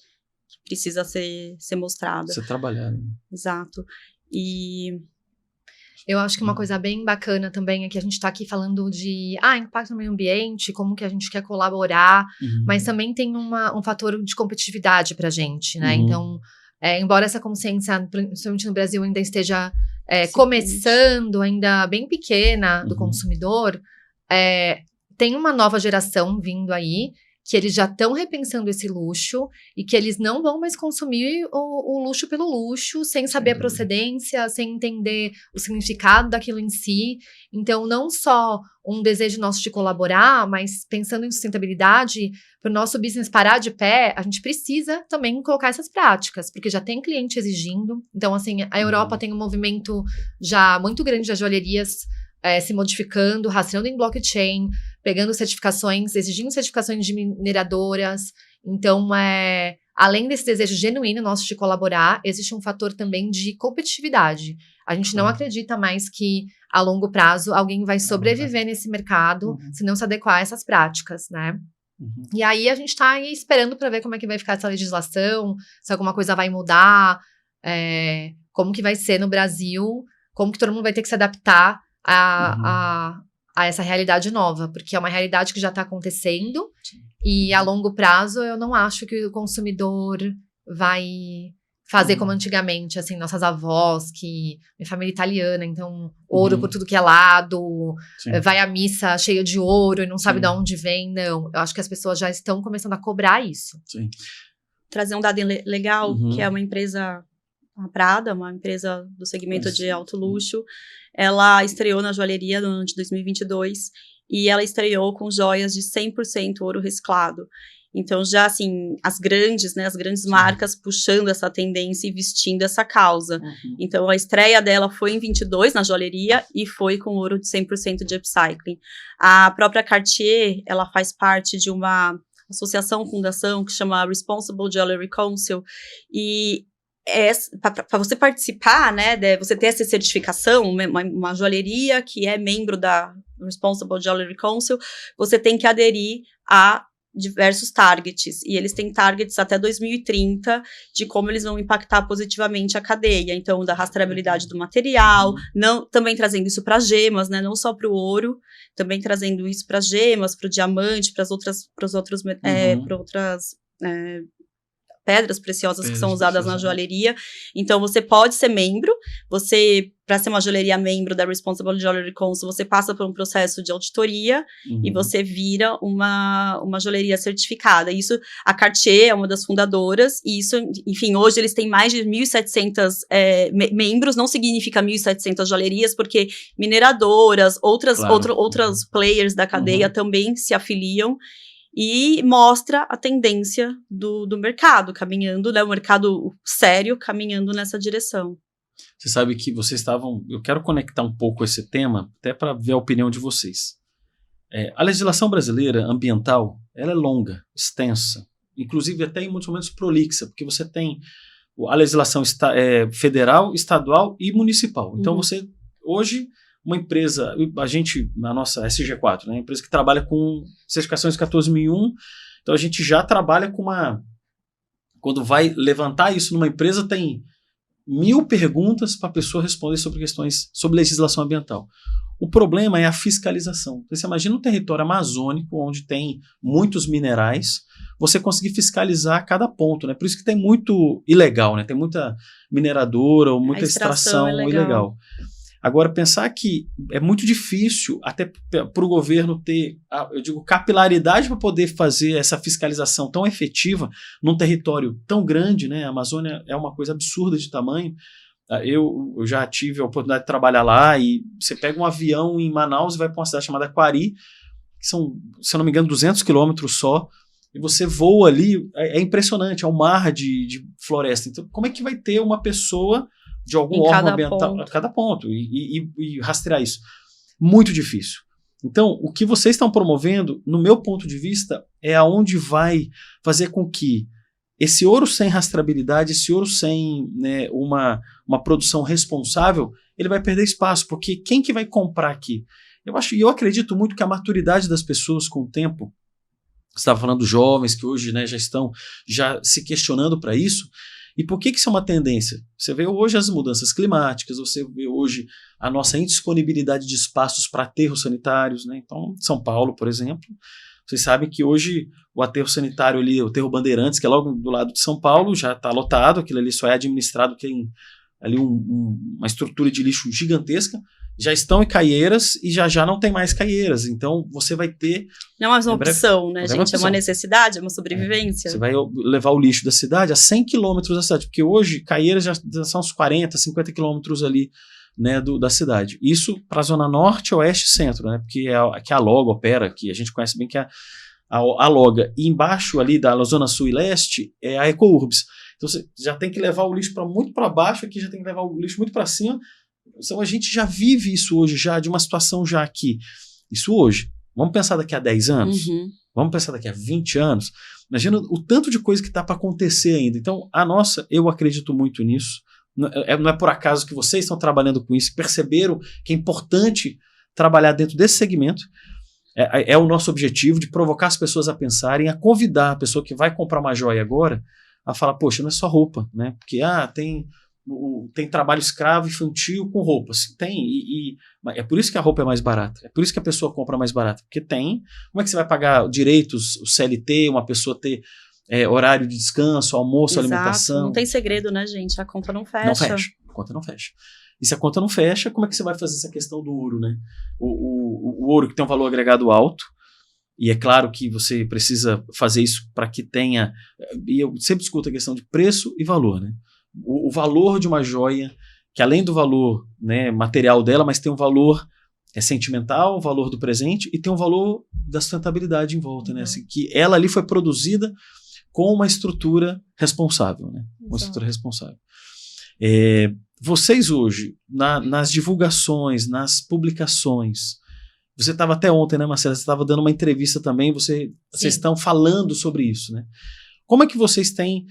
precisa ser mostrada. Ser trabalhada. Exato. E eu acho que uma coisa bem bacana também é que a gente está aqui falando de impacto no meio ambiente, como que a gente quer colaborar, mas também tem um fator de competitividade para a gente, né? Então, embora essa consciência, principalmente no Brasil, ainda esteja começando, ainda bem pequena, do consumidor, tem uma nova geração vindo aí, que eles já estão repensando esse luxo e que eles não vão mais consumir o luxo pelo luxo, sem saber a procedência, sem entender o significado daquilo em si. Então, não só um desejo nosso de colaborar, mas pensando em sustentabilidade, para o nosso business parar de pé, a gente precisa também colocar essas práticas, porque já tem cliente exigindo. Então, assim, a Europa tem um movimento já muito grande das joalherias se modificando, rastreando em blockchain, pegando certificações, exigindo certificações de mineradoras. Então, além desse desejo genuíno nosso de colaborar, existe um fator também de competitividade. A gente não acredita mais que, a longo prazo, alguém vai sobreviver nesse mercado se não se adequar a essas práticas, né? E aí, a gente está aí esperando para ver como é que vai ficar essa legislação, se alguma coisa vai mudar, como que vai ser no Brasil, como que todo mundo vai ter que se adaptar a essa realidade nova, porque é uma realidade que já está acontecendo e a longo prazo eu não acho que o consumidor vai fazer como antigamente, assim, nossas avós, que minha família é italiana, então ouro por tudo que é lado, vai à missa cheia de ouro e não sabe de onde vem. Não, eu acho que as pessoas já estão começando a cobrar isso. Trazer um dado legal, que é uma empresa, a Prada, uma empresa do segmento de alto luxo, ela estreou na joalheria no ano de 2022 e ela estreou com joias de 100% ouro reciclado. Então, já assim, as grandes marcas puxando essa tendência e vestindo essa causa. Então, a estreia dela foi em 22 na joalheria e foi com ouro de 100% de upcycling. A própria Cartier, ela faz parte de uma fundação que chama Responsible Jewelry Council e para você participar, né, você ter essa certificação, uma joalheria que é membro da Responsible Jewelry Council, você tem que aderir a diversos targets, e eles têm targets até 2030 de como eles vão impactar positivamente a cadeia, então da rastreabilidade do material, também trazendo isso para gemas, né, não só para o ouro, também trazendo isso para gemas, para o diamante, para os outros pedras preciosas que são Pedras usadas na preciosas. joalheria. Então, você pode ser membro, para ser uma joalheria membro da Responsible Jewelry Council, você passa por um processo de auditoria e você vira uma joalheria certificada. Isso, a Cartier é uma das fundadoras, e isso, enfim, hoje eles têm mais de 1.700 membros, não significa 1.700 joalherias, porque mineradoras, outras players da cadeia também se afiliam, e mostra a tendência do mercado caminhando, né, o mercado sério caminhando nessa direção. Você sabe que vocês estavam... Eu quero conectar um pouco esse tema, até para ver a opinião de vocês. A legislação brasileira ambiental, ela é longa, extensa, inclusive até em muitos momentos prolixa, porque você tem a legislação federal, estadual e municipal. Então você, hoje, uma empresa, a nossa SG4, né, empresa que trabalha com certificações 14001, então a gente já trabalha com quando vai levantar isso numa empresa, tem 1.000 perguntas para a pessoa responder sobre questões sobre legislação ambiental. O problema é a fiscalização. Você imagina um território amazônico onde tem muitos minerais, você conseguir fiscalizar cada ponto, né? Por isso que tem muito ilegal, né? Tem muita mineradora ou muita extração ilegal. Agora, pensar que é muito difícil até para o governo ter, capilaridade para poder fazer essa fiscalização tão efetiva num território tão grande, né? A Amazônia é uma coisa absurda de tamanho. Eu já tive a oportunidade de trabalhar lá, e você pega um avião em Manaus e vai para uma cidade chamada Quari, que são, se eu não me engano, 200 quilômetros só, e você voa ali, é impressionante, é um mar de floresta. Então, como é que vai ter uma pessoa de algum órgão ambiental a cada ponto e rastrear isso? Muito difícil. Então, o que vocês estão promovendo, no meu ponto de vista, é aonde vai fazer com que esse ouro sem rastreabilidade, esse ouro sem, né, uma produção responsável, ele vai perder espaço, porque quem que vai comprar aqui? Eu acredito muito que a maturidade das pessoas com o tempo, você estava falando dos jovens que hoje, né, já estão se questionando para isso. E por que isso é uma tendência? Você vê hoje as mudanças climáticas, você vê hoje a nossa indisponibilidade de espaços para aterros sanitários, né? Então, São Paulo, por exemplo, vocês sabem que hoje o aterro sanitário ali, o aterro Bandeirantes, que é logo do lado de São Paulo, já está lotado, aquilo ali só é administrado, tem ali uma estrutura de lixo gigantesca, já estão em Caieiras e já não tem mais Caieiras. Então, você vai ter... Não é mais uma opção, né, gente? É uma necessidade, é uma sobrevivência. Você vai levar o lixo da cidade a 100 quilômetros da cidade, porque hoje Caieiras já são uns 40, 50 quilômetros ali, né, da cidade. Isso para a zona norte, oeste e centro, né, porque que a Loga opera, que a gente conhece bem, que é a Loga. E embaixo ali da zona sul e leste é a Ecourbs. Então, você já tem que levar o lixo muito para baixo, aqui já tem que levar o lixo muito para cima. Então a gente já vive isso hoje, já de uma situação já aqui. Isso hoje. Vamos pensar daqui a 10 anos? Vamos pensar daqui a 20 anos? Imagina o tanto de coisa que está para acontecer ainda. Então, eu acredito muito nisso. Não é por acaso que vocês estão trabalhando com isso, perceberam que é importante trabalhar dentro desse segmento. É o nosso objetivo de provocar as pessoas a pensarem, a convidar a pessoa que vai comprar uma joia agora a falar, poxa, não é só roupa, né? Porque tem trabalho escravo infantil com roupas. Tem, é por isso que a roupa é mais barata. É por isso que a pessoa compra mais barata. Porque tem. Como é que você vai pagar direitos, o CLT, uma pessoa ter horário de descanso, almoço, alimentação? Não tem segredo, né, gente? A conta não fecha. Não fecha. A conta não fecha. E se a conta não fecha, como é que você vai fazer essa questão do ouro, né? O ouro que tem um valor agregado alto, e é claro que você precisa fazer isso para que tenha... E eu sempre discuto a questão de preço e valor, né? O valor de uma joia, que além do valor, né, material dela, mas tem um valor sentimental, o valor do presente, e tem um valor da sustentabilidade em volta, né? Assim, que ela ali foi produzida com uma estrutura responsável, né? Uma estrutura responsável. Vocês hoje, nas divulgações, nas publicações, você estava até ontem, né, Marcela? Você estava dando uma entrevista também, vocês estão falando sobre isso, né? Como é que vocês têm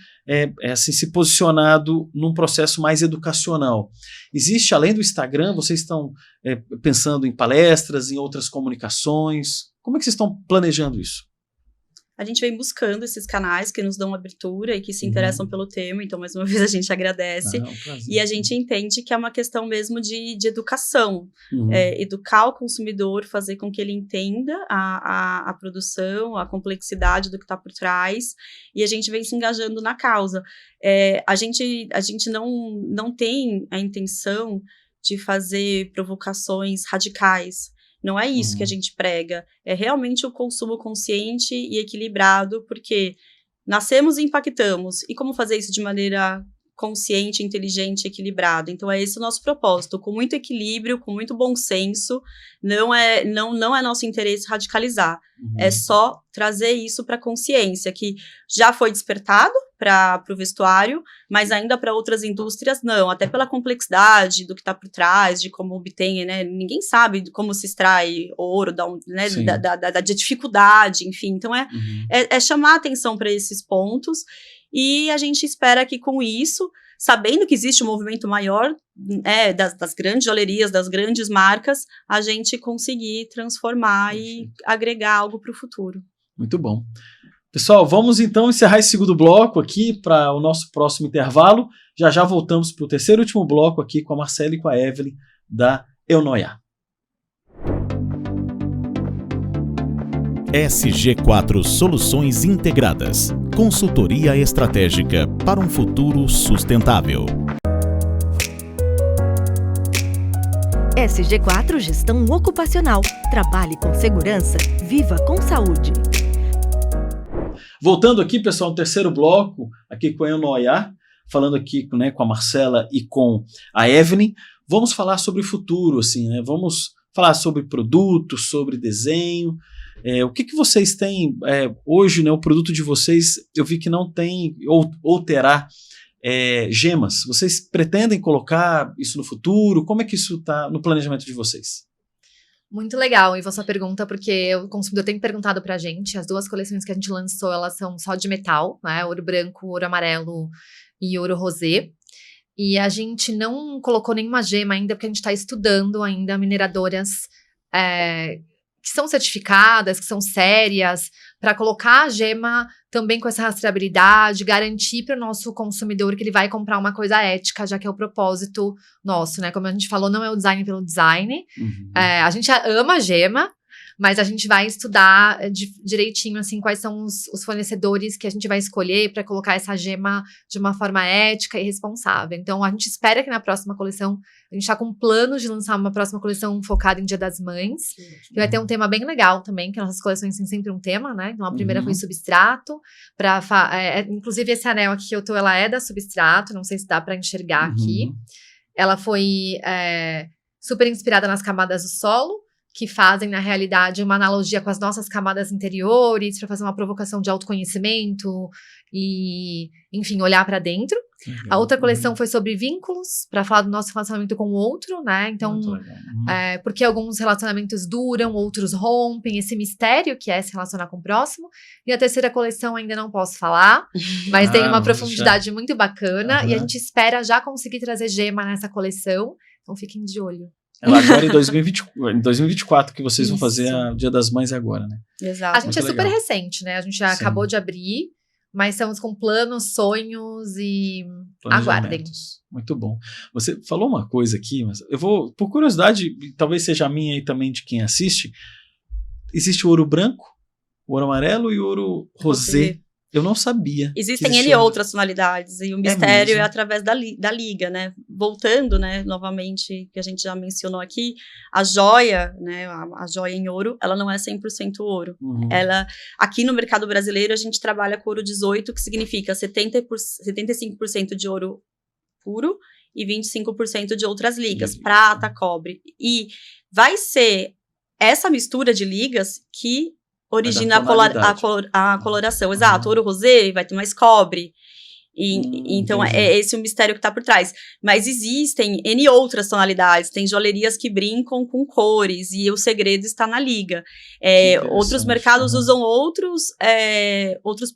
assim, se posicionado num processo mais educacional? Existe, além do Instagram, vocês estão pensando em palestras, em outras comunicações? Como é que vocês estão planejando isso? A gente vem buscando esses canais que nos dão abertura e que se interessam pelo tema, então, mais uma vez, a gente agradece. E a gente entende que é uma questão mesmo de educação. Educar o consumidor, fazer com que ele entenda a produção, a complexidade do que está por trás, e a gente vem se engajando na causa. A gente não tem a intenção de fazer provocações radicais. Não é isso que a gente prega, é realmente o consumo consciente e equilibrado, porque nascemos e impactamos, e como fazer isso de maneira consciente, inteligente, equilibrada. Então, é esse o nosso propósito, com muito equilíbrio, com muito bom senso. Não é nosso interesse radicalizar, é só trazer isso para a consciência, que já foi despertado para o vestuário, mas ainda para outras indústrias não, até pela complexidade do que está por trás, de como obtém, né? Ninguém sabe como se extrai ouro, da dificuldade, enfim. Então, é chamar atenção para esses pontos, e a gente espera que com isso, sabendo que existe um movimento maior das grandes joalherias, das grandes marcas, a gente conseguir transformar e agregar algo para o futuro. Muito bom. Pessoal, vamos então encerrar esse segundo bloco aqui para o nosso próximo intervalo. Já voltamos para o terceiro e último bloco aqui com a Marcela e com a Evelyn da Eunoia. SG4 Soluções Integradas. Consultoria estratégica para um futuro sustentável. SG4 Gestão Ocupacional. Trabalhe com segurança, viva com saúde. Voltando aqui, pessoal, no terceiro bloco, aqui com a Eunoia, falando aqui, né, com a Marcela e com a Evelyn, vamos falar sobre o futuro, assim, né? Vamos falar sobre produtos, sobre desenho. O que vocês têm hoje, né? O produto de vocês, eu vi que não tem ou terá gemas. Vocês pretendem colocar isso no futuro? Como é que isso está no planejamento de vocês? Muito legal, e essa pergunta, porque o consumidor tem perguntado pra gente, as duas coleções que a gente lançou, elas são só de metal, né, ouro branco, ouro amarelo e ouro rosé, e a gente não colocou nenhuma gema ainda, porque a gente está estudando ainda mineradoras que são certificadas, que são sérias, para colocar a gema também com essa rastreabilidade, garantir para o nosso consumidor que ele vai comprar uma coisa ética, já que é o propósito nosso, né? Como a gente falou, não é o design pelo design. A gente ama a gema, mas a gente vai estudar direitinho, assim, quais são os fornecedores que a gente vai escolher para colocar essa gema de uma forma ética e responsável. Então, a gente espera que na próxima coleção, a gente está com planos de lançar uma próxima coleção focada em Dia das Mães, que vai ter um tema bem legal também, que nossas coleções têm sempre um tema, né? Então, a primeira foi substrato, inclusive esse anel aqui que eu tô, ela é da substrato, não sei se dá para enxergar aqui. Ela foi super inspirada nas camadas do solo, que fazem, na realidade, uma analogia com as nossas camadas interiores, para fazer uma provocação de autoconhecimento e, enfim, olhar para dentro. A outra coleção foi sobre vínculos, para falar do nosso relacionamento com o outro, né? Então, porque alguns relacionamentos duram, outros rompem, esse mistério que é se relacionar com o próximo. E a terceira coleção ainda não posso falar, mas tem uma profundidade muito bacana, e a gente espera já conseguir trazer gema nessa coleção, então fiquem de olho. Agora em 2024 que vocês vão fazer o Dia das Mães agora, né? Exato. A gente é super recente, né? A gente já acabou de abrir, mas estamos com planos, sonhos e aguardem. Muito bom. Você falou uma coisa aqui, mas eu vou, por curiosidade, talvez seja a minha e também de quem assiste, existe o ouro branco, o ouro amarelo e o ouro rosé. Eu não sabia. Existem N outras tonalidades, e o mistério é através da liga, né? Voltando, né, novamente, que a gente já mencionou aqui, a joia, né, a joia em ouro, ela não é 100% ouro. Ela, aqui no mercado brasileiro, a gente trabalha com ouro 18, que significa 75% de ouro puro e 25% de outras ligas, prata, cobre. E vai ser essa mistura de ligas que origina a coloração. Exato, ouro rosé vai ter mais cobre. Então, é esse o mistério que está por trás. Mas existem N outras tonalidades. Tem joalherias que brincam com cores, e o segredo está na liga. Outros mercados usam outros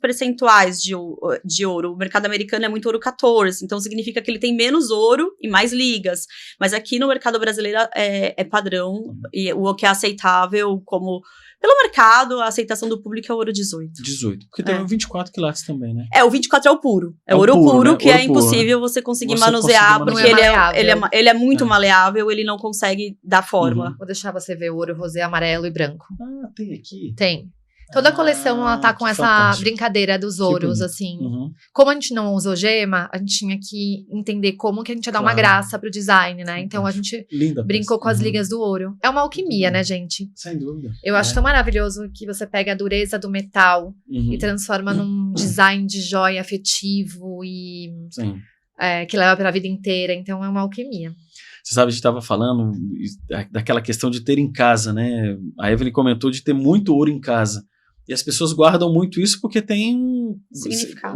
percentuais de ouro. O mercado americano é muito ouro 14, então significa que ele tem menos ouro e mais ligas. Mas aqui no mercado brasileiro é padrão, e o que é aceitável como Pelo mercado, a aceitação do público é o ouro 18. 18. Porque tem o 24 quilates também, né? O 24 é o puro. É o o ouro puro, né? que ouro é impossível você conseguir Você manusear, conseguir porque manusear. ele é muito maleável, ele não consegue dar forma. Vou deixar você ver o ouro, rosé, amarelo e branco. Ah, tem aqui. Tem. Toda a coleção, ela tá com que essa fantástico. brincadeira dos ouros, bonito. assim. Uhum. Como a gente não usou gema, a gente tinha que entender como que a gente ia dar uma Claro. graça pro design, né? Então a gente Linda. brincou peça. com as Uhum. ligas do ouro. É uma alquimia, né, gente? Sem dúvida. Eu acho tão maravilhoso que você pega a dureza do metal Uhum. e transforma num design de joia afetivo e Sim. que leva pra vida inteira. Então é uma alquimia. Você sabe, a gente estava falando daquela questão de ter em casa, né? A Evelyn comentou de ter muito ouro em casa. E as pessoas guardam muito isso porque tem um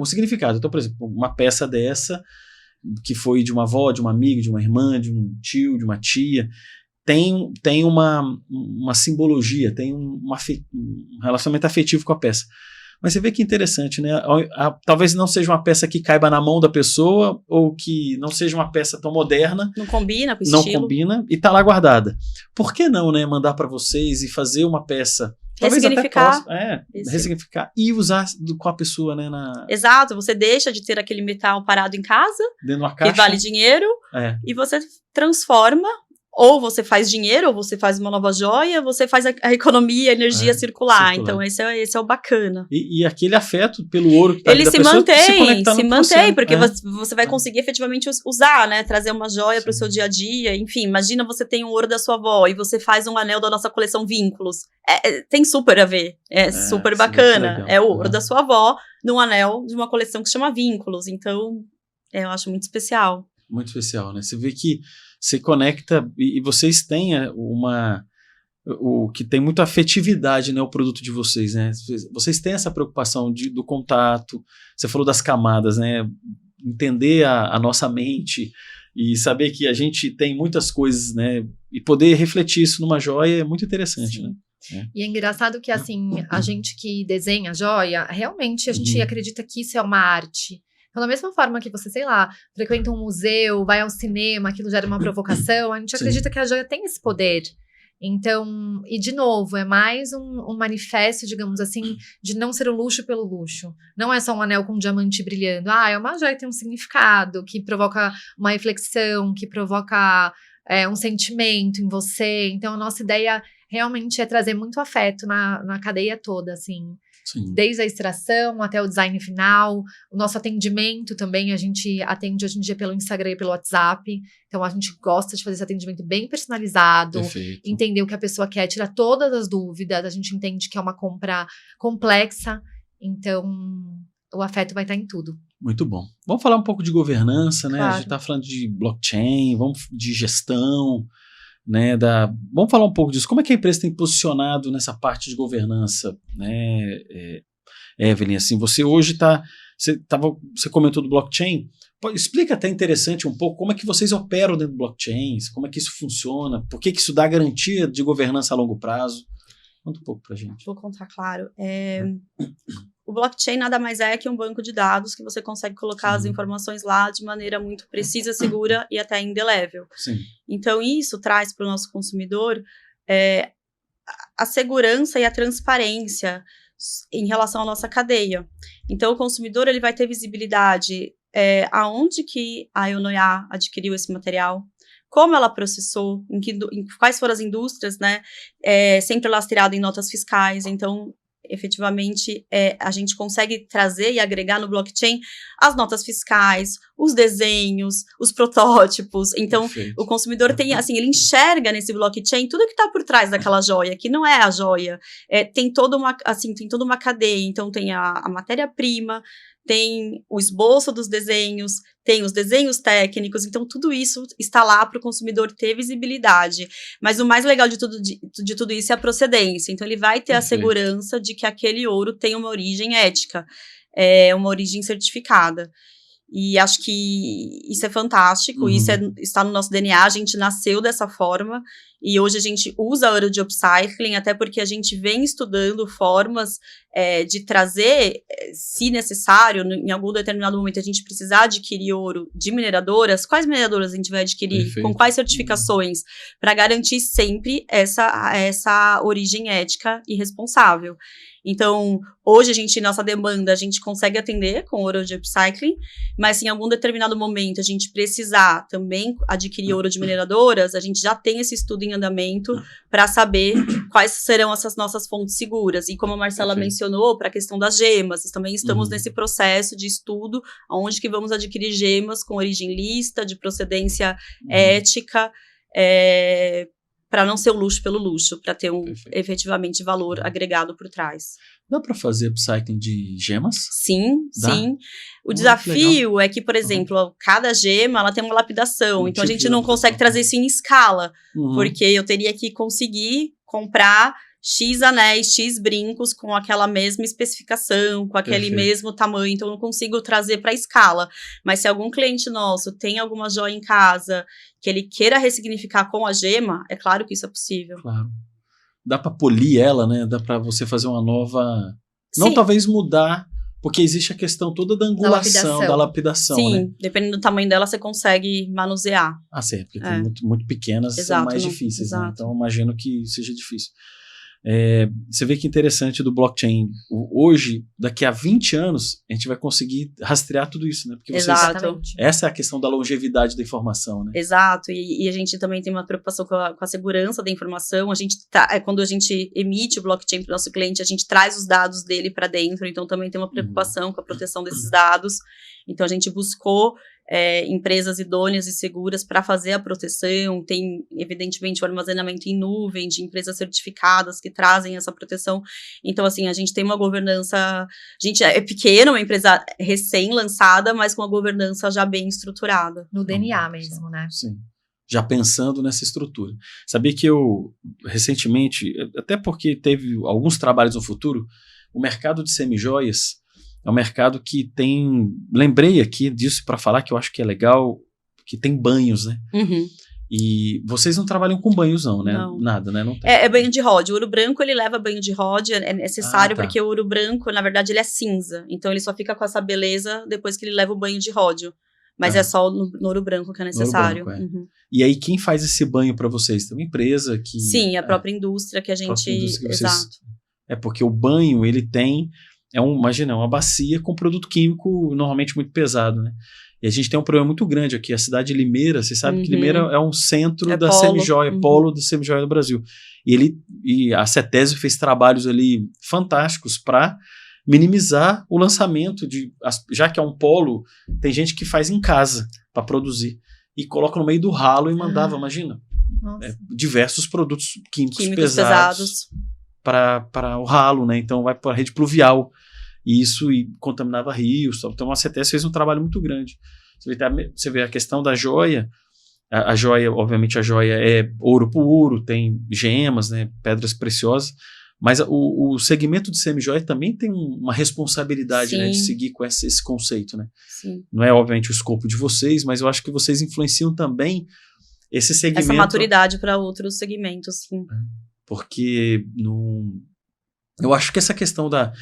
significado. Então, por exemplo, uma peça dessa, que foi de uma avó, de uma amiga, de uma irmã, de um tio, de uma tia, tem uma simbologia, tem um relacionamento afetivo com a peça. Mas você vê que interessante, né? Talvez não seja uma peça que caiba na mão da pessoa, ou que não seja uma peça tão moderna. Não combina com o Não estilo. combina e tá lá guardada. Por que não, né? Mandar para vocês e fazer uma peça. Talvez até Ressignificar. próxima, Isso. ressignificar e usar com a pessoa, né? Exato, você deixa de ter aquele metal parado em casa, Dentro de uma caixa. que vale dinheiro, É. e você transforma, ou você faz dinheiro, ou você faz uma nova joia, você faz a economia, a energia circular. Então esse é o bacana. E aquele afeto pelo ouro que tá Ele ali da se pessoa, mantém, conectar no você. porque você vai conseguir efetivamente usar, né? Trazer uma joia para o seu dia a dia. Enfim, imagina você tem um ouro da sua avó e você faz um anel da nossa coleção Vínculos. Tem super a ver. Super bacana. É o ouro da sua avó num anel de uma coleção que se chama Vínculos. Então, eu acho muito especial. Muito especial, né? Você vê que você conecta e vocês têm que tem muita afetividade, né, o produto de vocês, né? Vocês têm essa preocupação do contato. Você falou das camadas, né? Entender a nossa mente e saber que a gente tem muitas coisas, né? E poder refletir isso numa joia é muito interessante, Sim. né? E é engraçado que, assim, a gente que desenha joia, realmente a gente acredita que isso é uma arte. Então, da mesma forma que você, sei lá, frequenta um museu, vai ao cinema, aquilo gera uma provocação, a gente acredita que a joia tem esse poder. Então, e de novo, é mais um manifesto, digamos assim, de não ser o luxo pelo luxo. Não é só um anel com um diamante brilhando. É uma joia que tem um significado, que provoca uma reflexão, que provoca um sentimento em você. Então, a nossa ideia realmente é trazer muito afeto na cadeia toda, assim. Sim. Desde a extração até o design final. O nosso atendimento também, a gente atende hoje em dia pelo Instagram e pelo WhatsApp. Então, a gente gosta de fazer esse atendimento bem personalizado. Perfeito. Entender o que a pessoa quer, tirar todas as dúvidas. A gente entende que é uma compra complexa. Então, o afeto vai estar em tudo. Muito bom. Vamos falar um pouco de governança, né? Claro. A gente está falando de blockchain, de gestão, né? Vamos falar um pouco disso. Como é que a empresa tem posicionado nessa parte de governança, né? Evelyn, assim, você hoje você comentou do blockchain. Explica até interessante um pouco como é que vocês operam dentro do blockchain, como é que isso funciona, por que isso dá garantia de governança a longo prazo. Conta um pouco pra gente. Vou contar, claro. O blockchain nada mais é que um banco de dados que você consegue colocar as informações lá de maneira muito precisa, segura e até indelével. Sim. Então, isso traz para o nosso consumidor a segurança e a transparência em relação à nossa cadeia. Então, o consumidor ele vai ter visibilidade aonde que a Eunoia adquiriu esse material, como ela processou, em quais foram as indústrias, né, sempre lastreado em notas fiscais. Então, efetivamente, a gente consegue trazer e agregar no blockchain as notas fiscais, os desenhos, os protótipos. Então, o consumidor tem, assim, ele enxerga nesse blockchain tudo que está por trás daquela joia, que não é a joia. Tem toda uma cadeia. Então, tem a matéria-prima, tem o esboço dos desenhos, tem os desenhos técnicos, então tudo isso está lá para o consumidor ter visibilidade. Mas o mais legal de tudo isso é a procedência. Então ele vai ter a segurança de que aquele ouro tem uma origem ética, uma origem certificada. E acho que isso é fantástico, isso está no nosso DNA, a gente nasceu dessa forma, E hoje a gente usa ouro de upcycling, até porque a gente vem estudando formas de trazer, se necessário, em algum determinado momento a gente precisar adquirir ouro de mineradoras, quais mineradoras a gente vai adquirir? Perfeito. Com quais certificações? Para garantir sempre essa origem ética e responsável. Então, hoje nossa demanda, a gente consegue atender com ouro de upcycling, mas se em algum determinado momento a gente precisar também adquirir ouro de mineradoras, a gente já tem esse estudo em andamento para saber quais serão essas nossas fontes seguras. E como a Marcela mencionou, para a questão das gemas, também estamos nesse processo de estudo, onde que vamos adquirir gemas com origem lícita, de procedência ética, para não ser o luxo pelo luxo, para ter efetivamente valor agregado por trás. Dá para fazer upcycling de gemas? Sim, sim. O desafio é que, por exemplo, cada gema ela tem uma lapidação, então a gente não consegue trazer isso em escala, porque eu teria que conseguir comprar X anéis, X brincos com aquela mesma especificação, com aquele mesmo tamanho, então eu não consigo trazer para escala. Mas se algum cliente nosso tem alguma joia em casa que ele queira ressignificar com a gema, é claro que isso é possível. Claro. Dá para polir ela, né? Dá para você fazer uma nova... Não Sim. talvez mudar, porque existe a questão toda da angulação, da lapidação, sim, né? dependendo do tamanho dela, você consegue manusear. Ah, sim, porque tem muito pequenas, são mais difíceis, né? Então, imagino que seja difícil. Você vê que interessante do blockchain. Hoje, daqui a 20 anos, a gente vai conseguir rastrear tudo isso, né? Porque essa é a questão da longevidade da informação, né? Exato, e a gente também tem uma preocupação com a segurança da informação. A gente quando a gente emite o blockchain para o nosso cliente, a gente traz os dados dele para dentro, então também tem uma preocupação com a proteção desses dados. Então a gente buscou empresas idôneas e seguras para fazer a proteção, tem evidentemente o armazenamento em nuvem de empresas certificadas que trazem essa proteção. Então assim, a gente tem uma governança, a gente é pequena, uma empresa recém-lançada, mas com uma governança já bem estruturada. No DNA mesmo, né? Sim. Já pensando nessa estrutura. Sabia que eu, recentemente, até porque teve alguns trabalhos no futuro, o mercado de semijoias é um mercado que tem... Lembrei aqui disso para falar que eu acho que é legal, que tem banhos, né? E vocês não trabalham com banhos não, né? Não. Nada, né? Não tem. É banho de ródio. O ouro branco, ele leva banho de ródio, é necessário porque o ouro branco, na verdade, ele é cinza. Então, ele só fica com essa beleza depois que ele leva o banho de ródio. Mas é só no ouro branco que é necessário. Branco, E aí, quem faz esse banho para vocês? Tem uma empresa que... Sim, a própria indústria que a gente... Exato. É porque o banho, ele tem... Imagina, uma bacia com produto químico normalmente muito pesado, né? E a gente tem um problema muito grande aqui. A cidade de Limeira, você sabe que Limeira é um centro da semijoia, polo da semijoia do Brasil. E a CETESBI fez trabalhos ali fantásticos para minimizar o lançamento já que é um polo, tem gente que faz em casa para produzir e coloca no meio do ralo e mandava, imagina, diversos produtos químicos pesados. Para o ralo, né? Então vai para a rede pluvial e isso contaminava rios. Então a CETES fez um trabalho muito grande. Você vê a questão da joia. A joia, obviamente, a joia é ouro puro, tem gemas, né? Pedras preciosas. Mas o segmento de semijoia também tem uma responsabilidade, né, de seguir com esse conceito, né? Sim. Não é, obviamente, o escopo de vocês, mas eu acho que vocês influenciam também esse segmento. Essa maturidade para outros segmentos, sim. Porque eu acho que essa questão da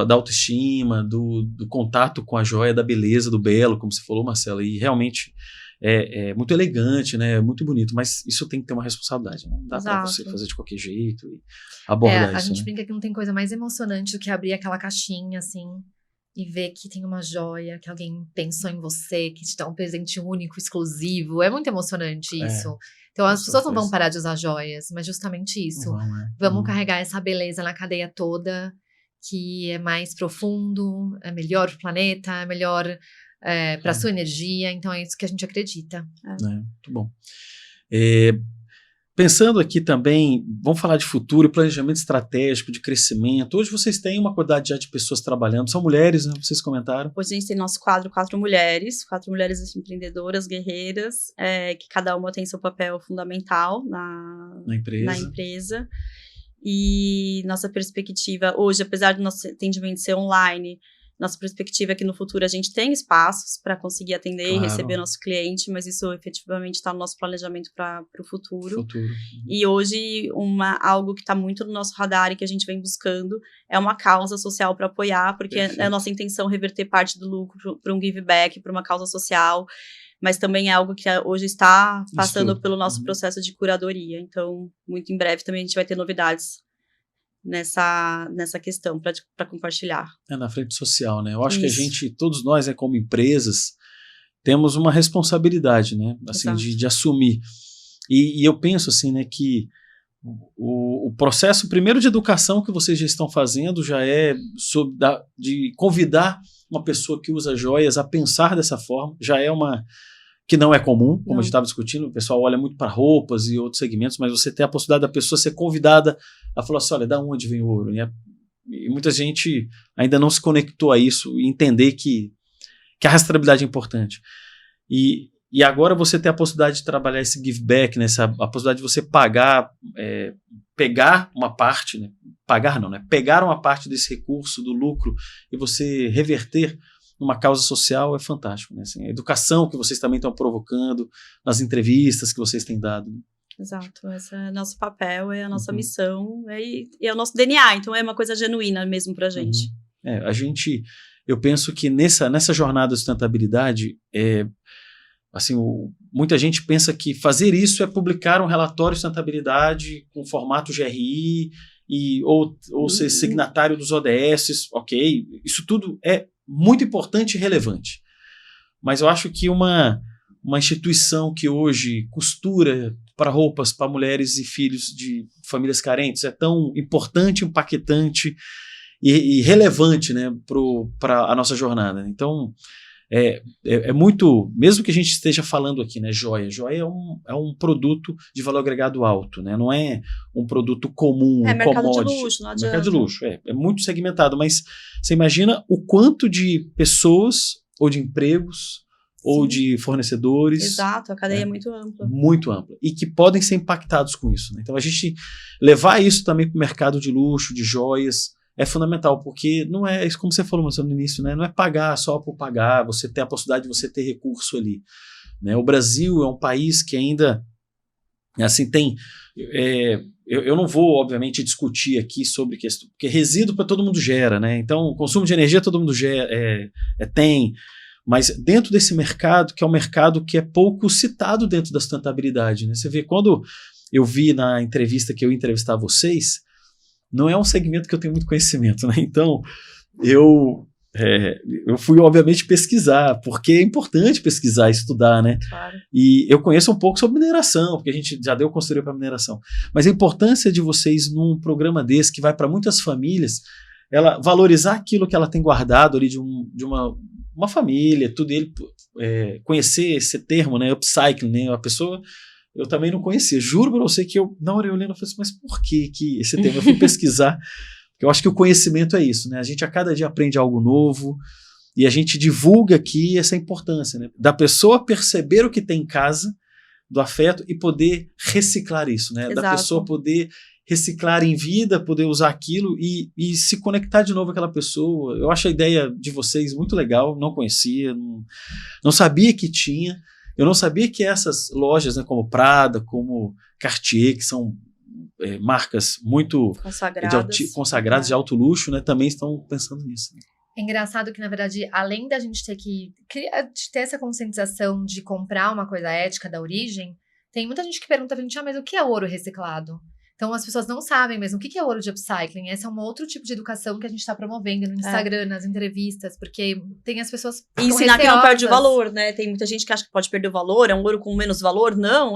autoestima, do contato com a joia, da beleza, do belo, como você falou, Marcela, e realmente é muito elegante, né? É muito bonito, mas isso tem que ter uma responsabilidade, né? Não dá para você fazer de qualquer jeito e abordar isso. A gente brinca que não tem coisa mais emocionante do que abrir aquela caixinha, assim, e ver que tem uma joia, que alguém pensou em você, que te dá um presente único, exclusivo. É muito emocionante isso. Então, as pessoas não vão parar de usar joias, mas justamente isso. Vamos carregar essa beleza na cadeia toda, que é mais profundo, é melhor para o planeta, é melhor para a sua energia. Então, é isso que a gente acredita. Muito bom. Pensando aqui também, vamos falar de futuro, planejamento estratégico, de crescimento. Hoje vocês têm uma quantidade já de pessoas trabalhando, são mulheres, né? Vocês comentaram. Hoje a gente tem nosso quadro 4 mulheres empreendedoras, guerreiras, que cada uma tem seu papel fundamental na empresa. E nossa perspectiva hoje, apesar do nosso atendimento ser online, Nossa perspectiva é que no futuro a gente tem espaços para conseguir atender e Claro. receber nosso cliente, mas isso efetivamente está no nosso planejamento para o futuro. Futuro. E hoje, algo que está muito no nosso radar e que a gente vem buscando é uma causa social para apoiar, porque Perfeito. é a nossa intenção reverter parte do lucro para um give back, para uma causa social, mas também é algo que hoje está passando Estudo. pelo nosso Uhum. processo de curadoria. Então, muito em breve também a gente vai ter novidades nessa questão para compartilhar. É na frente social, né? Eu acho que a Isso. gente, todos nós, né, como empresas, temos uma responsabilidade, né? Assim, Exato. de assumir. E eu penso assim, né, que o processo primeiro de educação que vocês já estão fazendo já é de convidar uma pessoa que usa joias a pensar dessa forma, já é uma que não é comum, como Não. a gente estava discutindo, o pessoal olha muito para roupas e outros segmentos, mas você tem a possibilidade da pessoa ser convidada a falar assim, olha, da onde vem o ouro? E muita gente ainda não se conectou a isso e entender que a rastreabilidade é importante. E agora você tem a possibilidade de trabalhar esse give back, né, a possibilidade de você pegar uma parte, né, pagar não, né, pegar uma parte desse recurso, do lucro, e você reverter numa causa social é fantástico, né? Assim, a educação que vocês também estão provocando nas entrevistas que vocês têm dado. Exato, esse é nosso papel, é a nossa Uhum. missão, e é o nosso DNA, então é uma coisa genuína mesmo pra gente. Eu penso que nessa jornada de sustentabilidade, assim, muita gente pensa que fazer isso é publicar um relatório de sustentabilidade com formato GRI ou ser signatário dos ODS, ok, isso tudo é muito importante e relevante. Mas eu acho que uma instituição que hoje costura para roupas para mulheres e filhos de famílias carentes é tão importante, impactante e relevante, né, para a nossa jornada. Então, é muito, mesmo que a gente esteja falando aqui, né, joia é um produto de valor agregado alto, né, não é um produto comum, um mercado de commodity. luxo, não adianta. Mercado de luxo, é muito segmentado, mas você imagina o quanto de pessoas ou de empregos ou de fornecedores. Exato, a cadeia é muito ampla. Muito ampla, e que podem ser impactados com isso, né? Então a gente levar isso também para o mercado de luxo, de joias, é fundamental, porque não é, como você falou no início, né? Não é pagar só por pagar, você ter a possibilidade de você ter recurso ali, né? O Brasil é um país que ainda, assim, tem... eu não vou, obviamente, discutir aqui sobre questão, porque resíduo para todo mundo gera, né? Então, o consumo de energia todo mundo tem, mas dentro desse mercado, que é um mercado que é pouco citado dentro da sustentabilidade, né? Você vê, quando eu vi na entrevista que eu ia entrevistar vocês, não é um segmento que eu tenho muito conhecimento, né? Então, eu fui, obviamente, pesquisar, porque é importante pesquisar e estudar, né? Claro. E eu conheço um pouco sobre mineração, porque a gente já deu consultoria para mineração. Mas a importância de vocês, num programa desse, que vai para muitas famílias, ela valorizar aquilo que ela tem guardado ali de uma família, tudo, ele conhecer esse termo, né? Upcycling, né? A pessoa... Eu também não conhecia. Juro para você que na hora eu olhando, eu falei assim, mas por que esse tema? Eu fui pesquisar, porque eu acho que o conhecimento é isso, né? A gente a cada dia aprende algo novo e a gente divulga aqui essa importância, né? Da pessoa perceber o que tem em casa, do afeto, e poder reciclar isso, né? Exato. Da pessoa poder reciclar em vida, poder usar aquilo e se conectar de novo com aquela pessoa. Eu acho a ideia de vocês muito legal, não conhecia, não sabia que tinha. Eu não sabia que essas lojas, né, como Prada, como Cartier, que são marcas muito consagradas de alto luxo, né, também estão pensando nisso. É engraçado que, na verdade, além da gente ter essa conscientização de comprar uma coisa ética da origem, tem muita gente que pergunta pra gente, mas o que é ouro reciclado? Então, as pessoas não sabem mesmo o que é ouro de upcycling. Esse é um outro tipo de educação que a gente está promovendo no Instagram, nas entrevistas, porque tem as pessoas E ensinar que não perde o valor, né? Tem muita gente que acha que pode perder o valor, é um ouro com menos valor. Não,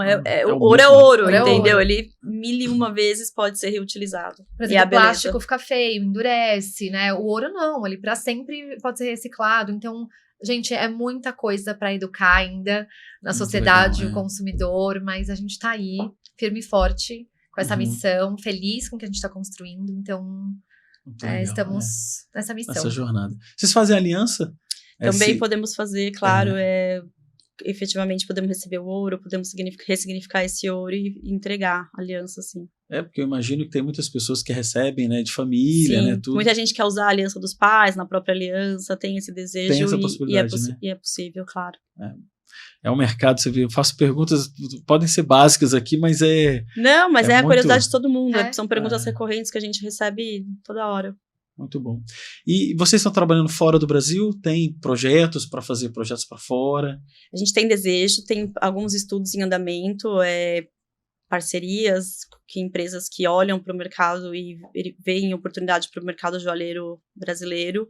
ouro é ouro, entendeu? Ele 1001 vezes pode ser reutilizado. Por exemplo, o plástico fica feio, endurece, né? O ouro não, ele para sempre pode ser reciclado. Então, gente, é muita coisa para educar ainda na sociedade, o consumidor, mas a gente está aí, firme e forte, com essa missão, feliz com o que a gente está construindo. Então, estamos nessa missão. Essa jornada. Vocês fazem aliança? Também podemos fazer, claro, efetivamente podemos receber o ouro, podemos ressignificar esse ouro e entregar a aliança, sim. Porque eu imagino que tem muitas pessoas que recebem, né, de família, Sim, né, tudo. muita gente quer usar a aliança dos pais, na própria aliança, tem esse desejo. Tem essa possibilidade, né? E é possível, claro. É um mercado, você vê, eu faço perguntas, podem ser básicas aqui, mas Não, mas é a muito- curiosidade de todo mundo. É. São perguntas recorrentes que a gente recebe toda hora. muito bom. E vocês estão trabalhando fora do Brasil? Tem projetos para fazer projetos para fora? A gente tem desejo, tem alguns estudos em andamento, parcerias que empresas que olham para o mercado e veem oportunidade para o mercado joalheiro brasileiro.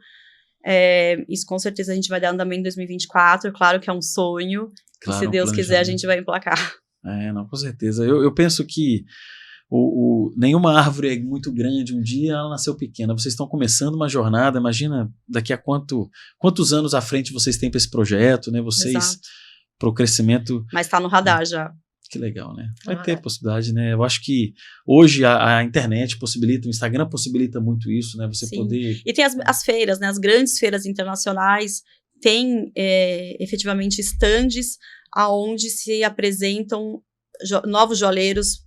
Isso com certeza a gente vai dar andamento em 2024, claro que é um sonho, Claro, e se um Deus quiser a planejamento. gente vai emplacar. Não, com certeza. Eu penso que nenhuma árvore é muito grande, um dia ela nasceu pequena. Vocês estão começando uma jornada, imagina daqui a quantos anos à frente vocês têm para esse projeto, né? Vocês, Exato. para o crescimento. Mas está no radar já. Que legal, né? Ah, Vai ter possibilidade, né? Eu acho que hoje a internet possibilita, o Instagram possibilita muito isso, né? Você Sim. poder... E tem as feiras, né? As grandes feiras internacionais têm efetivamente estandes aonde se apresentam novos joalheiros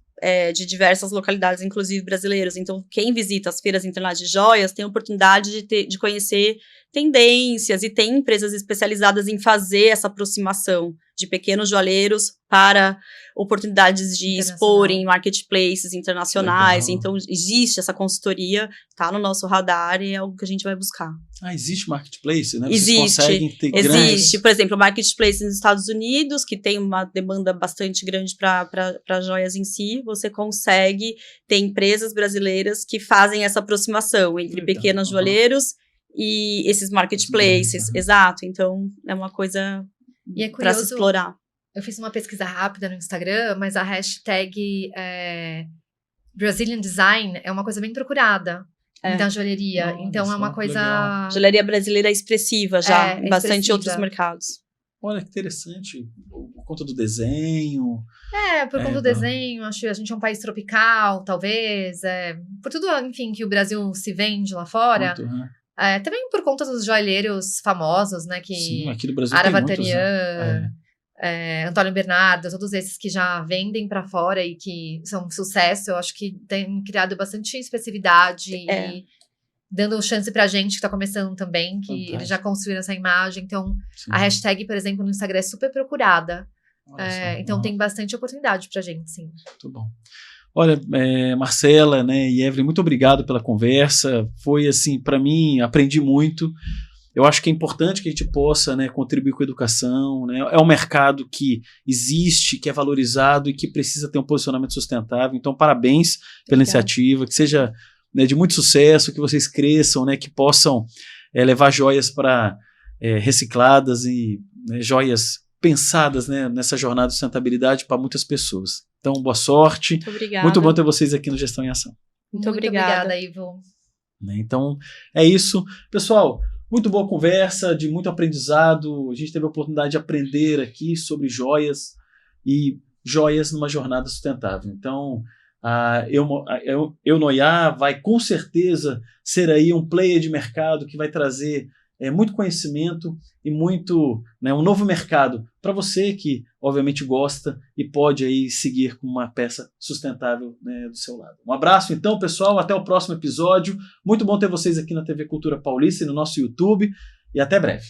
de diversas localidades, inclusive brasileiros. Então, quem visita as feiras internacionais de joias tem a oportunidade de conhecer tendências, e tem empresas especializadas em fazer essa aproximação de pequenos joalheiros para oportunidades de expor em marketplaces internacionais. Legal. Então, existe essa consultoria, está no nosso radar e é algo que a gente vai buscar. Existe marketplace, né? Vocês Existe, conseguem ter existe. grandes... Por exemplo, o marketplace nos Estados Unidos, que tem uma demanda bastante grande para joias em si, você consegue ter empresas brasileiras que fazem essa aproximação entre Legal. pequenos joalheiros e esses marketplaces. Uhum. Exato, então é uma coisa E é para se curioso, explorar. eu fiz uma pesquisa rápida no Instagram, mas a hashtag Brazilian Design é uma coisa bem procurada da joalheria. Olha então é uma só, coisa... legal. Joalheria brasileira é expressiva já, É em bastante expressiva. outros mercados. Olha, que interessante. Por conta do desenho... Por conta do desenho, acho que a gente é um país tropical, talvez. Por tudo, enfim, que o Brasil se vende lá fora. Muito, né? Também por conta dos joalheiros famosos, né? Que Sim, aqui no Brasil Ara tem muitos, Vatarian, né? Antônio Bernardo, todos esses que já vendem para fora e que são um sucesso. Eu acho que tem criado bastante expressividade e dando chance pra gente que tá começando também, que Fantástico. eles já construíram essa imagem. Então, Sim. a hashtag, por exemplo, no Instagram é super procurada. Olha só, Então, tem bastante oportunidade pra gente, sim. Muito bom. Olha, Marcela, né, e Evelyn, muito obrigado pela conversa. Foi assim, para mim, aprendi muito. Eu acho que é importante que a gente possa, né, contribuir com a educação, né? É um mercado que existe, que é valorizado e que precisa ter um posicionamento sustentável. Então, parabéns pela iniciativa, que seja, né, de muito sucesso, que vocês cresçam, né, que possam levar joias para recicladas e, né, joias pensadas, né, nessa jornada de sustentabilidade para muitas pessoas. Então, boa sorte. Muito obrigada. Muito bom ter vocês aqui no Gestão em Ação. Muito obrigada, Ivo. Né? Então, é isso. Pessoal, muito boa conversa, de muito aprendizado. A gente teve a oportunidade de aprender aqui sobre joias e joias numa jornada sustentável. Então, a Eunoia vai com certeza ser aí um player de mercado que vai trazer muito conhecimento e muito, né, um novo mercado para você que obviamente gosta e pode aí seguir com uma peça sustentável, né, do seu lado. Um abraço então, pessoal, até o próximo episódio. Muito bom ter vocês aqui na TV Cultura Paulista e no nosso YouTube, e até breve.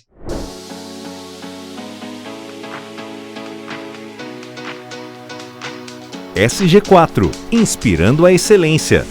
SG4, inspirando a excelência.